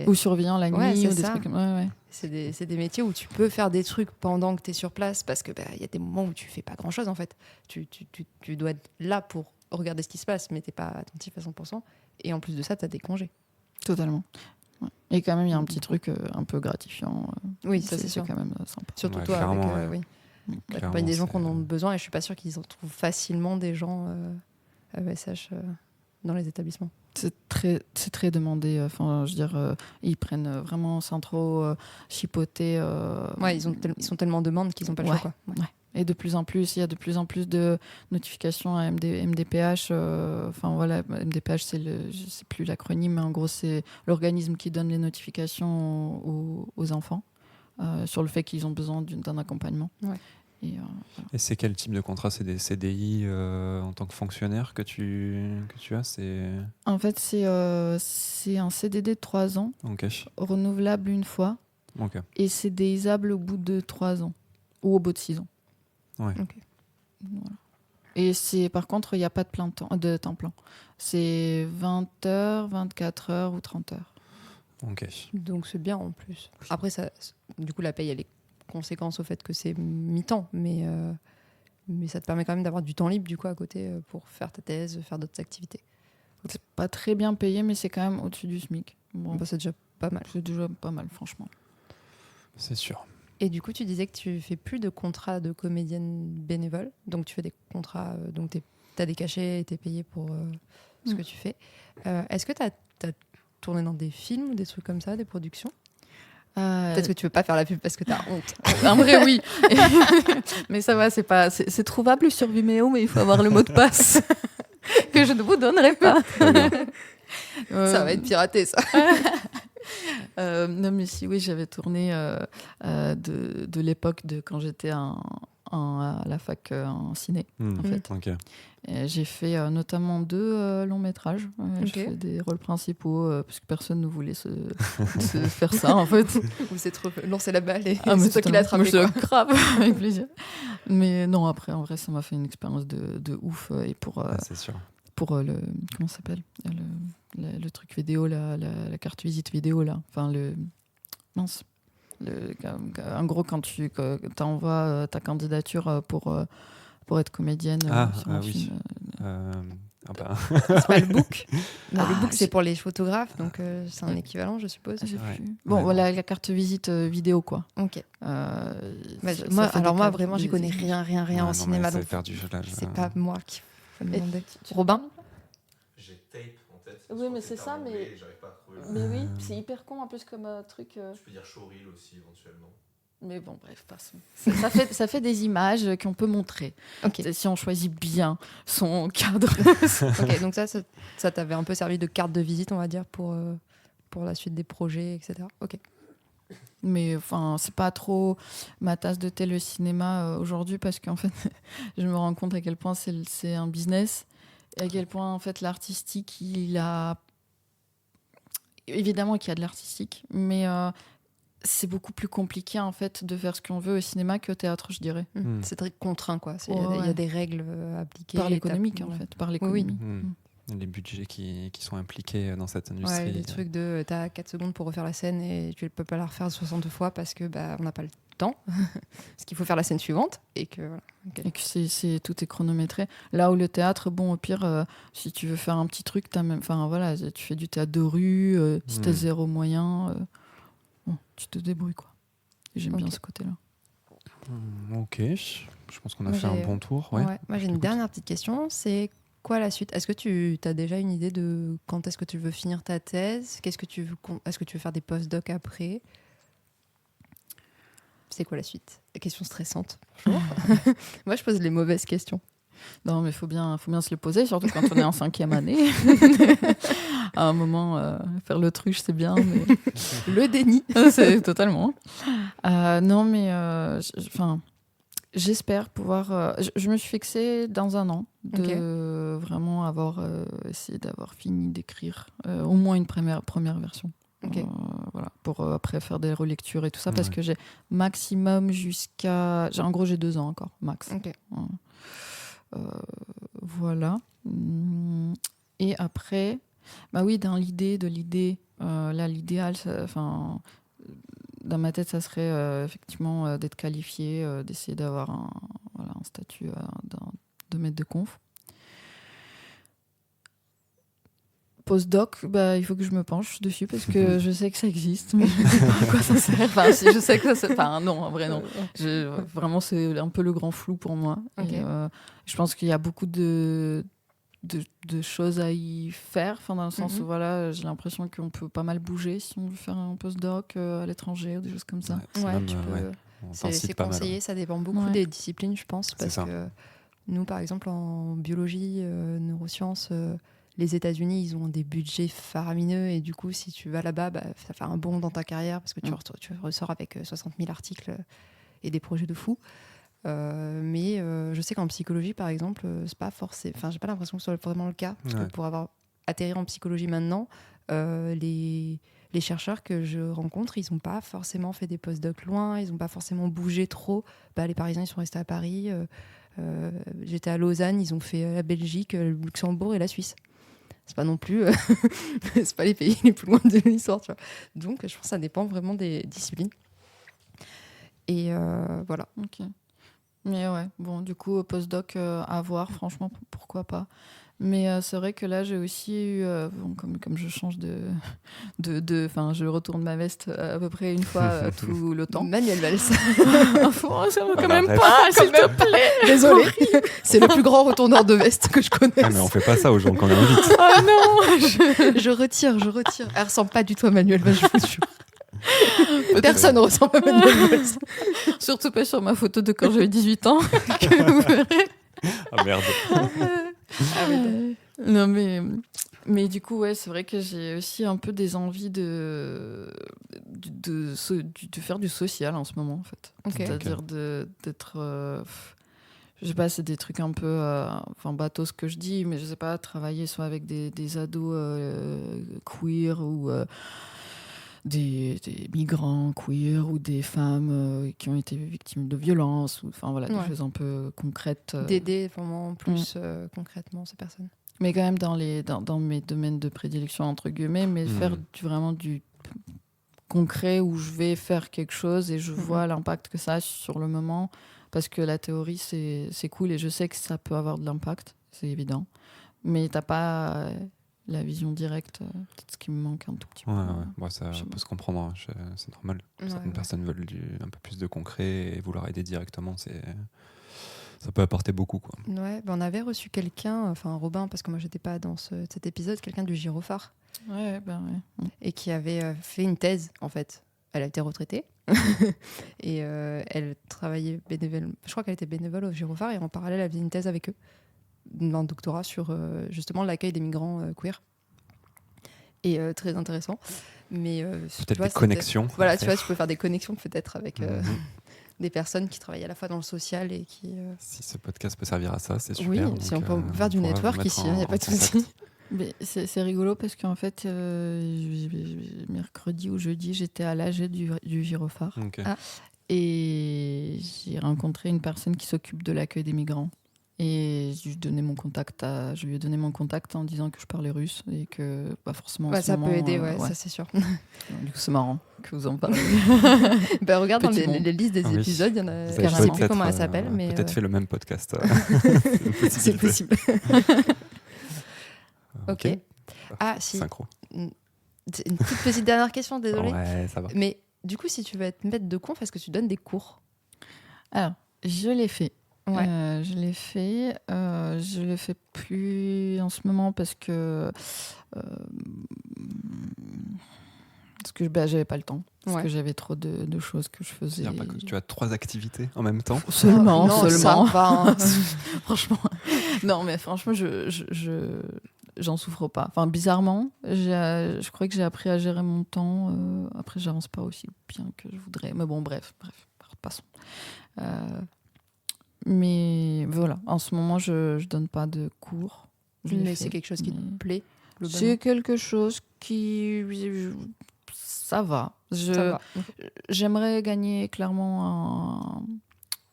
Ou surveillant la nuit, ou des trucs comme ça. C'est des métiers où tu peux faire des trucs pendant que tu es sur place, parce que y a des moments où tu fais pas grand-chose, en fait. Tu dois être là pour regarder ce qui se passe, mais t'es pas attentif à 100%. Et en plus de ça, tu as des congés. Totalement. Ouais. Et quand même, il y a un petit truc un peu gratifiant. Oui, ça c'est sûr. C'est quand même sympa. Surtout toi, avec accompagner des gens qui en ont besoin. Et je suis pas sûre qu'ils en trouvent facilement des gens AESH dans les établissements. C'est très demandé. Enfin, je veux dire, ils prennent vraiment sans trop chipoter. Ils sont tellement en demande qu'ils n'ont pas le choix. Quoi. Ouais. Et de plus en plus, il y a de plus en plus de notifications à MDPH. MDPH, je sais plus l'acronyme, mais en gros, c'est l'organisme qui donne les notifications aux enfants sur le fait qu'ils ont besoin d'un accompagnement. Ouais. Et c'est quel type de contrat? C'est des CDI en tant que fonctionnaire que tu as? En fait, c'est un CDD de 3 ans, renouvelable une fois, et CDIsable au bout de 3 ans, ou au bout de 6 ans. Ouais. Voilà. Et par contre, il n'y a pas de temps plein. C'est 20 heures, 24 heures ou 30 heures. Donc c'est bien en plus. Après, du coup, la paye, elle est conséquence au fait que c'est mi-temps, mais ça te permet quand même d'avoir du temps libre du coup à côté pour faire ta thèse, faire d'autres activités. C'est pas très bien payé, mais c'est quand même au-dessus du SMIC. C'est déjà pas mal. C'est déjà pas mal, franchement. C'est sûr. Et du coup, tu disais que tu fais plus de contrats de comédienne bénévole, donc tu fais des contrats, donc tu as des cachets et tu es payé pour ce que tu fais. Est-ce que tu as tourné dans des films ou des trucs comme ça, des productions? Peut-être que tu veux pas faire la pub parce que tu as honte. En vrai, oui. Mais ça va, c'est trouvable sur Vimeo, mais il faut avoir le mot de passe que je ne vous donnerai pas. Ça va être piraté, ça. Non, mais oui, j'avais tourné de l'époque de quand j'étais à la fac en ciné, en fait. J'ai fait notamment 2 longs métrages. J'ai fait des rôles principaux parce que personne ne voulait se faire ça, en fait. Vous êtes lancé la balle et c'est toi qui l'as attrapé. Moi, je grave, avec plaisir. Mais non, après, en vrai, ça m'a fait une expérience de ouf. Et c'est sûr. Pour comment ça s'appelle le truc vidéo, la carte visite vidéo, là. Enfin, mince. En gros, quand tu envoies ta candidature pour être comédienne sur un film. C'est pas le book. Le book, c'est pour les photographes, donc c'est un équivalent, je suppose. Bon, voilà, la carte visite vidéo, quoi. Ok. Moi, vraiment, j'y connais rien en cinéma, donc c'est pas moi qui faut me demander. Robin? J'ai tape en tête. Oui, mais c'est ça, mais. J'arrive pas à trouver. Mais oui, c'est hyper con en plus comme truc. Tu peux dire showreel aussi éventuellement. Mais bon, bref, passons. Ça fait des images qu'on peut montrer. Okay. Si on choisit bien son cadre. Ok, donc ça t'avait un peu servi de carte de visite, on va dire, pour la suite des projets, etc. Ok. Mais enfin, c'est pas trop ma tasse de thé le cinéma aujourd'hui, parce qu'en fait, je me rends compte à quel point c'est un business et à quel point en fait l'artistique, il a évidemment qu'il y a de l'artistique, mais c'est beaucoup plus compliqué en fait de faire ce qu'on veut au cinéma qu'au théâtre, je dirais. C'est très contraint, quoi. Il y a des règles appliquées par l'économique en fait, par l'économie. Les budgets qui sont impliqués dans cette industrie. Ouais, des trucs de t'as 4 secondes pour refaire la scène et tu ne peux pas la refaire 60 fois parce que on n'a pas le temps, parce qu'il faut faire la scène suivante et que, voilà. Okay. Et que tout est chronométré. Là où le théâtre, bon, au pire, si tu veux faire un petit truc, voilà, tu fais du théâtre de rue, si t'as zéro moyen, bon, tu te débrouilles, quoi. Et j'aime bien ce côté-là. Ok, je pense qu'on a fait un bon tour. Ouais. Moi, j'ai une dernière petite question, c'est quoi la suite ? Est-ce que tu as déjà une idée de quand est-ce que tu veux finir ta thèse ? Est-ce que tu veux faire des post-docs après ? C'est quoi la suite ? Question stressante. Moi, je pose les mauvaises questions. Non, mais faut bien se les poser, surtout quand on est en 5e année. À un moment, faire l'autruche, c'est bien, mais le déni. C'est totalement. Non, mais j'espère pouvoir... je me suis fixée dans 1 an de vraiment essayer d'avoir fini d'écrire au moins une première version. Okay. Voilà, pour après faire des relectures et tout ça, parce que j'ai maximum jusqu'à... En gros, j'ai 2 ans encore, max. Okay. Voilà. Et après, dans l'idée, là, l'idéal, dans ma tête, ça serait effectivement d'être qualifié, d'essayer d'avoir un statut de maître de conf. Postdoc, il faut que je me penche dessus parce que je sais que ça existe, mais je ne sais pas à quoi ça sert. Enfin, si je sais que ça sert. Enfin, non, en vrai, non. Vraiment, c'est un peu le grand flou pour moi. Okay. Et, je pense qu'il y a beaucoup de choses à y faire, dans le sens où voilà, j'ai l'impression qu'on peut pas mal bouger si on veut faire un postdoc à l'étranger ou des choses comme ça. C'est conseillé, ça dépend beaucoup des disciplines, je pense, parce que nous, par exemple, en biologie, neurosciences, les États-Unis, ils ont des budgets faramineux et du coup, si tu vas là-bas, ça fait un bond dans ta carrière parce que tu ressors avec 60 000 articles et des projets de fou. Mais je sais qu'en psychologie, par exemple, c'est pas forcément. Enfin, j'ai pas l'impression que ce soit vraiment le cas. Parce que pour avoir atterri en psychologie maintenant, les chercheurs que je rencontre, ils n'ont pas forcément fait des post-docs loin, ils n'ont pas forcément bougé trop. Les Parisiens, ils sont restés à Paris. J'étais à Lausanne, ils ont fait la Belgique, le Luxembourg et la Suisse. C'est pas non plus c'est pas les pays les plus loin de l'histoire, tu vois. Donc je pense que ça dépend vraiment des disciplines et voilà. Ok. Mais ouais, bon, du coup postdoc à voir, franchement, pourquoi pas. Mais c'est vrai que là j'ai aussi eu comme je change je retourne ma veste à peu près une fois tout le temps. Manuel Valls. Ça va quand même pas, s'il te plaît. Désolée. C'est le plus grand retourneur de veste que je connaisse. Ah, mais on fait pas ça aux gens qu'on invite. Oh non. Je retire. Elle ressemble pas du tout à Manuel Valls, je vous jure. Personne ne ressemble à Manuel Valls. Surtout pas sur ma photo de quand j'avais 18 ans que vous verrez. Ah merde. Non mais du coup c'est vrai que j'ai aussi un peu des envies de faire du social en ce moment en fait. C'est-à-dire d'être je sais pas, c'est des trucs un peu bateau ce que je dis, mais je sais pas, travailler soit avec des ados queer ou des migrants queer ou des femmes qui ont été victimes de violences, ou des choses un peu concrètes. D'aider vraiment plus concrètement ces personnes. Mais quand même dans mes domaines de prédilection, entre guillemets, mais faire vraiment du concret où je vais faire quelque chose et je vois l'impact que ça a sur le moment, parce que la théorie, c'est cool et je sais que ça peut avoir de l'impact, c'est évident. Mais t'as pas... la vision directe, peut-être ce qui me manque un tout petit peu. Ça peut se comprendre, hein. C'est normal. Certaines personnes veulent un peu plus de concret et vouloir aider directement, ça peut apporter beaucoup, quoi. Ouais, on avait reçu quelqu'un, Robin, parce que moi j'étais pas dans cet épisode, quelqu'un du Gyrophare. Ouais. Et qui avait fait une thèse, en fait, elle a été retraitée et elle travaillait bénévole. Je crois qu'elle était bénévole au Gyrophare et en parallèle, elle faisait une thèse avec eux, un doctorat sur justement l'accueil des migrants queer. Et très intéressant. Mais peut-être des connexions. Voilà, tu vois, tu peux faire des connexions peut-être avec des personnes qui travaillent à la fois dans le social et qui. Si ce podcast peut servir à ça, c'est super. Oui, donc, si on peut faire du network ici, il n'y a pas de souci. Mais c'est rigolo parce qu'en fait, mercredi ou jeudi, j'étais à l'AG du Gyrophare. Okay. Et j'ai rencontré une personne qui s'occupe de l'accueil des migrants. Et je lui ai donné mon contact en disant que je parlais russe et que pas forcément. Ça peut aider, ça c'est sûr. Du coup, c'est marrant que vous en parlez. Regarde dans les listes des épisodes, il y en a. Je ne sais plus comment elle s'appelle, mais peut-être fait le même podcast. C'est possible. Ok. Ah si. Synchro. Une toute petite dernière question, désolée. Ouais, ça va. Mais du coup, si tu veux être maître de conf, est-ce que tu donnes des cours? Alors, je l'ai fait. Ouais. Je l'ai fait. Je le fais plus en ce moment parce que j'avais pas le temps. Parce que j'avais trop de choses que je faisais. Pas que tu as 3 activités en même temps. Seulement. Ça va, hein. Franchement. Non, mais franchement, j'en souffre pas. Enfin, bizarrement, je crois que j'ai appris à gérer mon temps. Après, j'avance pas aussi bien que je voudrais. Mais bon, bref, passons. Mais voilà, en ce moment, je donne pas de cours. Mais c'est quelque chose qui te plaît, globalement. C'est quelque chose qui... Ça va. J'aimerais gagner clairement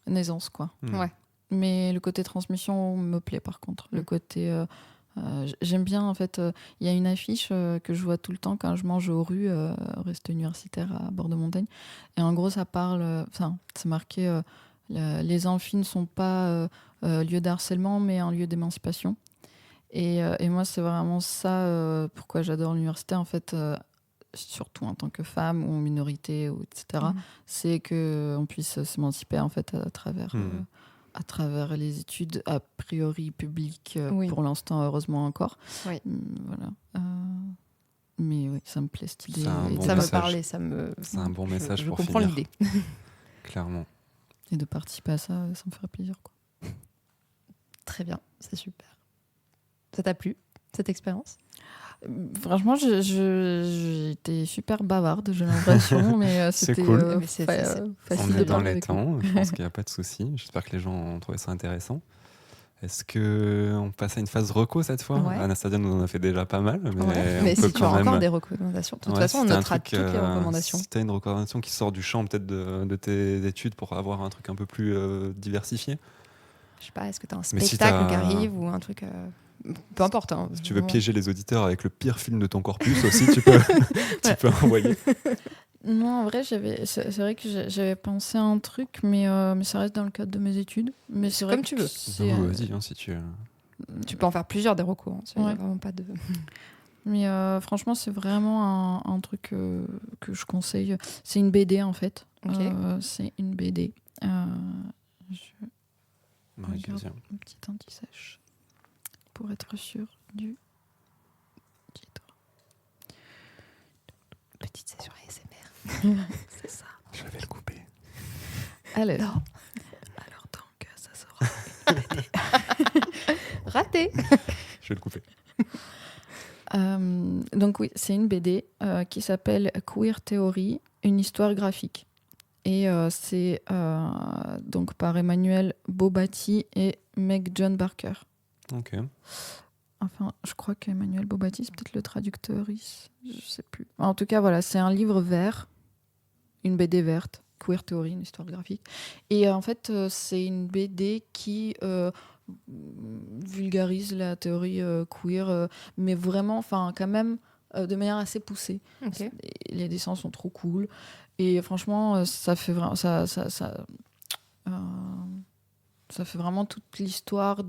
une aisance, quoi. Ouais. Mais le côté transmission me plaît, par contre. Le côté... j'aime bien, en fait... Il y a une affiche que je vois tout le temps quand je mange aux rues, au resto universitaire à Bordeaux-Montagne. Et en gros, ça parle... c'est marqué... les amphis ne sont pas lieu d'harcèlement, mais un lieu d'émancipation. Et moi, c'est vraiment ça pourquoi j'adore l'université, en fait, surtout en tant que femme ou minorité, etc. C'est qu'on puisse s'émanciper, en fait, à travers les études, a priori publiques, pour l'instant, heureusement encore. Oui. Voilà. Mais oui, ça me plaît, cette idée. Ça me parlait, C'est un bon message je pour comprends finir. l'idée. Clairement. Et de participer à ça, ça me ferait plaisir, quoi. Très bien, c'est super. Ça t'a plu, cette expérience? Franchement, j'ai été super bavarde, j'ai l'impression, mais c'était cool. facile. On est dans les temps, je pense qu'il n'y a pas de souci. J'espère que les gens ont trouvé ça intéressant. Est-ce qu'on passe à une phase reco cette fois? Anastasia nous en a fait déjà pas mal. Mais si tu as encore des recommandations, de toute façon, on notera toutes les recommandations. Si tu as une recommandation qui sort du champ peut-être de tes études pour avoir un truc un peu plus diversifié. Je sais pas, est-ce que tu as un spectacle qui arrive ou un truc... Peu importe. Hein, si tu veux piéger les auditeurs avec le pire film de ton corpus aussi, tu peux envoyer. Non, en vrai, c'est vrai que j'avais pensé à un truc, mais ça reste dans le cadre de mes études. Mais c'est vrai comme tu veux. Vas-y, si tu veux. Tu peux en faire plusieurs des recos. Hein, vraiment pas de... Mais franchement, c'est vraiment un truc que je conseille. C'est une BD, en fait. Okay. C'est une BD. Je regarde un petit anti-sèche pour être sûr du titre. Petite session ASMR. C'est ça. Je vais le couper. Alors donc, ça sera une BD. Raté. Je vais le couper. Donc oui, c'est une BD qui s'appelle Queer Theory, une histoire graphique. Et c'est donc par Emmanuel Bobatti et Meg John Barker. Ok. Enfin, je crois qu'Emmanuel Bobatti, c'est peut-être le traducteur, je sais plus. En tout cas, voilà, c'est un livre vert, une BD verte, Queer Theory, une histoire graphique. Et en fait, c'est une BD qui vulgarise la théorie queer, mais vraiment, enfin, quand même, de manière assez poussée. Okay. Les dessins sont trop cool. Et franchement, ça fait vraiment... Ça fait vraiment toute l'histoire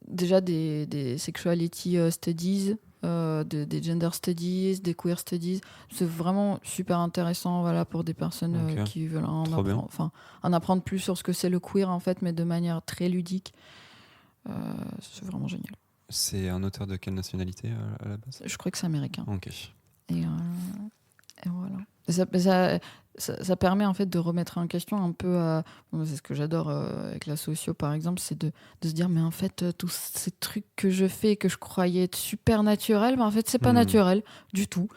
déjà des sexuality studies, des gender studies, des queer studies. C'est vraiment super intéressant, voilà, pour des personnes qui veulent en apprendre plus sur ce que c'est le queer, en fait, mais de manière très ludique. C'est vraiment génial. C'est un auteur de quelle nationalité à la base? Je crois que c'est américain. Ok. Et Et voilà. Ça permet en fait de remettre en question un peu, c'est ce que j'adore avec la socio par exemple, c'est de se dire mais en fait tous ces trucs que je fais que je croyais être super naturels, mais en fait c'est pas naturel du tout.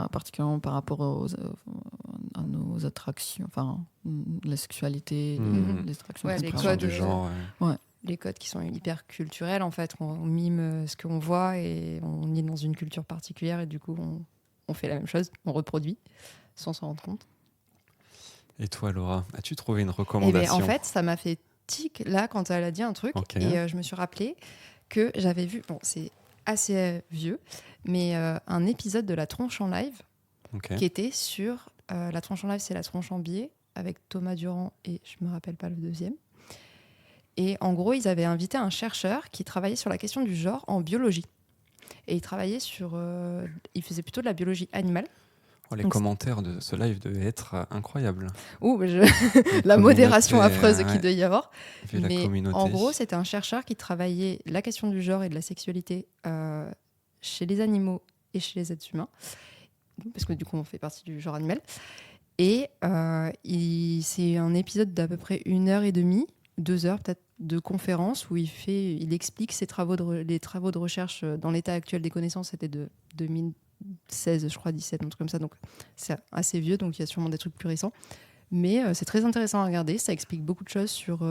Particulièrement par rapport à nos attractions, enfin la sexualité, les attractions, les codes du genre. Les codes qui sont hyper culturels en fait, on mime ce qu'on voit et on est dans une culture particulière et du coup on fait la même chose, on reproduit sans s'en rendre compte. Et toi, Laura, as-tu trouvé une recommandation ? En fait, ça m'a fait tic là quand elle a dit un truc et je me suis rappelé que j'avais vu, bon, c'est assez vieux, mais un épisode de La Tronche en live qui était sur La Tronche en live, c'est La Tronche en biais avec Thomas Durand et je me rappelle pas le deuxième. Et en gros, ils avaient invité un chercheur qui travaillait sur la question du genre en biologie. Et il travaillait il faisait plutôt de la biologie animale. Les commentaires de ce live devaient être incroyables. La modération affreuse qu'il devait y avoir. Mais en gros, c'était un chercheur qui travaillait la question du genre et de la sexualité chez les animaux et chez les êtres humains. Parce que du coup, on fait partie du genre animal. Et c'est un épisode d'à peu près 1h30, 2 heures peut-être, de conférence où il explique les travaux de recherche dans l'état actuel des connaissances. C'était de 2016, je crois, 17, un truc comme ça. Donc c'est assez vieux, donc il y a sûrement des trucs plus récents. Mais c'est très intéressant à regarder. Ça explique beaucoup de choses sur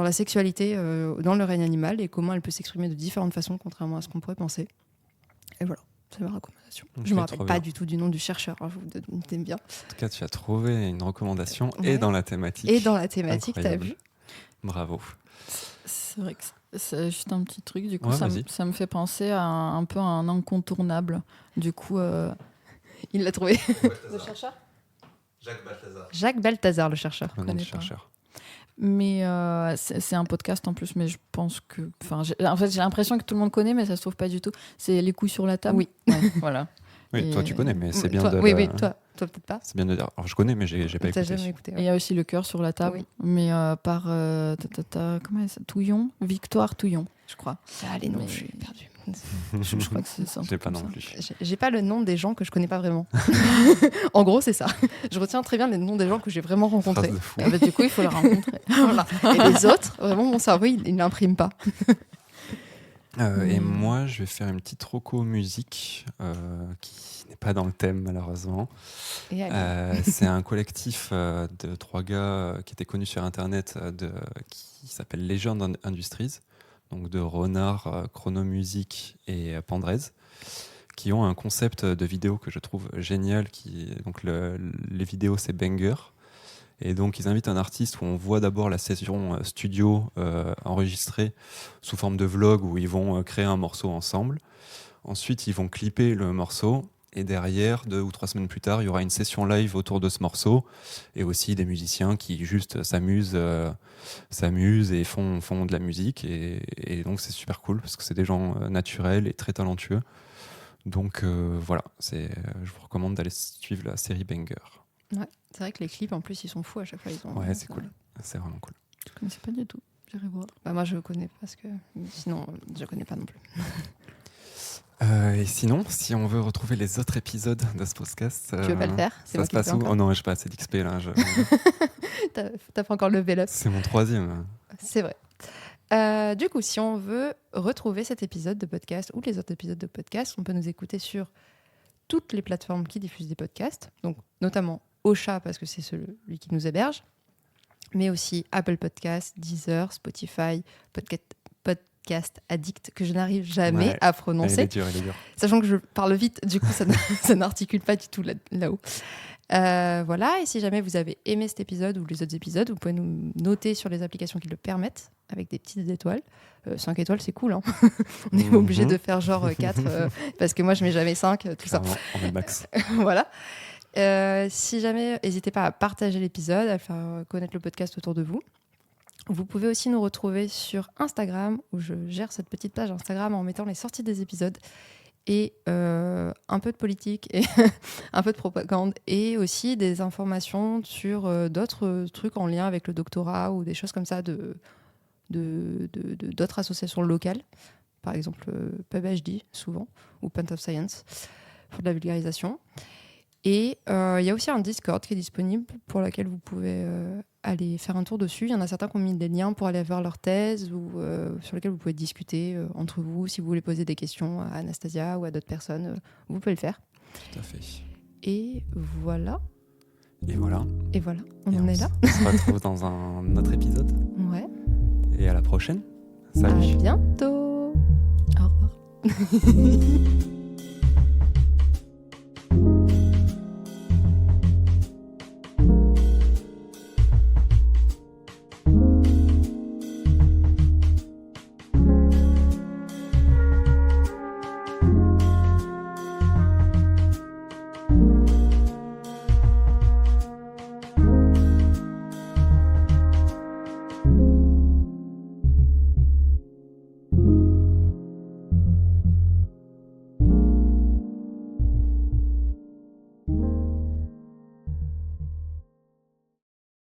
la sexualité dans le règne animal et comment elle peut s'exprimer de différentes façons, contrairement à ce qu'on pourrait penser. Et voilà, c'est ma recommandation. Je ne me rappelle pas du tout du nom du chercheur, hein, vous vous doutez bien. En tout cas, tu as trouvé une recommandation et dans la thématique. Et dans la thématique, tu as vu. Bravo. C'est vrai que c'est juste un petit truc. Du coup, ça me fait penser à un peu un incontournable. Du coup, il l'a trouvé. Le chercheur Jacques Balthazar, le chercheur. Le nom du chercheur. Mais c'est un podcast en plus, mais je pense que... En fait, j'ai l'impression que tout le monde connaît, mais ça se trouve pas du tout. C'est Les couilles sur la table. Oui. Ouais, voilà. Oui, toi tu connais, mais c'est bien de... Oui, toi peut-être pas. C'est bien de dire. Alors je connais, mais j'ai pas écouté. Jamais écouté. Et il y a aussi Le cœur sur la table, mais par comment elle s'appelle, Touillon, Victoire Touillon, je crois. Les noms, je suis perdue. Je crois que c'est ça. J'ai pas non plus. J'ai pas le nom des gens que je connais pas vraiment. En gros, c'est ça. Je retiens très bien les noms des gens que j'ai vraiment rencontrés. Du coup, il faut les rencontrer. Voilà. Et les autres, vraiment, mon cerveau, il n'imprime pas. Et moi, je vais faire une petite roco musique qui n'est pas dans le thème, malheureusement. C'est un collectif de 3 gars qui étaient connus sur Internet qui s'appelle Legend Industries, donc de Renard, Chronomusique et Pandrez, qui ont un concept de vidéo que je trouve génial. Donc les vidéos, c'est banger. Et donc, ils invitent un artiste où on voit d'abord la session studio enregistrée sous forme de vlog où ils vont créer un morceau ensemble. Ensuite, ils vont clipper le morceau. Et derrière, 2 ou 3 semaines plus tard, il y aura une session live autour de ce morceau. Et aussi des musiciens qui juste s'amusent et font de la musique. Et donc, c'est super cool parce que c'est des gens naturels et très talentueux. Donc, voilà. Je vous recommande d'aller suivre la série Banger. Ouais, c'est vrai que les clips en plus ils sont fous à chaque fois. Ouais, c'est cool. C'est vraiment cool. Je connaissais pas du tout. J'irai voir. Moi je connais parce que sinon je connais pas non plus. Et sinon, si on veut retrouver les autres épisodes de ce podcast, tu veux pas le faire ? Ça se passe où ? Oh non, j'ai pas assez d'XP là. T'as pas encore levé up. C'est mon 3e. C'est vrai. Du coup, si on veut retrouver cet épisode de podcast ou les autres épisodes de podcast, on peut nous écouter sur toutes les plateformes qui diffusent des podcasts, donc notamment Ocha parce que c'est celui qui nous héberge, mais aussi Apple Podcasts, Deezer, Spotify, Podcast Addict, que je n'arrive jamais à prononcer. Elle est dure. Sachant que je parle vite, du coup ça n'articule pas du tout là-haut. Voilà, et si jamais vous avez aimé cet épisode ou les autres épisodes, vous pouvez nous noter sur les applications qui le permettent, avec des petites étoiles. 5 étoiles, c'est cool. Hein. On est obligé de faire genre 4, parce que moi je mets jamais 5, tout ça. On met max. Voilà. Si jamais, n'hésitez pas à partager l'épisode, à faire connaître le podcast autour de vous. Vous pouvez aussi nous retrouver sur Instagram, où je gère cette petite page Instagram en mettant les sorties des épisodes et un peu de politique et un peu de propagande et aussi des informations sur d'autres trucs en lien avec le doctorat ou des choses comme ça d'autres associations locales par exemple PubHD souvent, ou Punt of Science, pour de la vulgarisation. Et il y a aussi un Discord qui est disponible pour lequel vous pouvez aller faire un tour dessus. Il y en a certains qui ont mis des liens pour aller voir leur thèse ou sur lesquels vous pouvez discuter entre vous. Si vous voulez poser des questions à Anastasia ou à d'autres personnes, vous pouvez le faire. Tout à fait. Et voilà. Et voilà. On en est là. On se retrouve dans un autre épisode. Ouais. Et à la prochaine. Salut. À bientôt. Au revoir.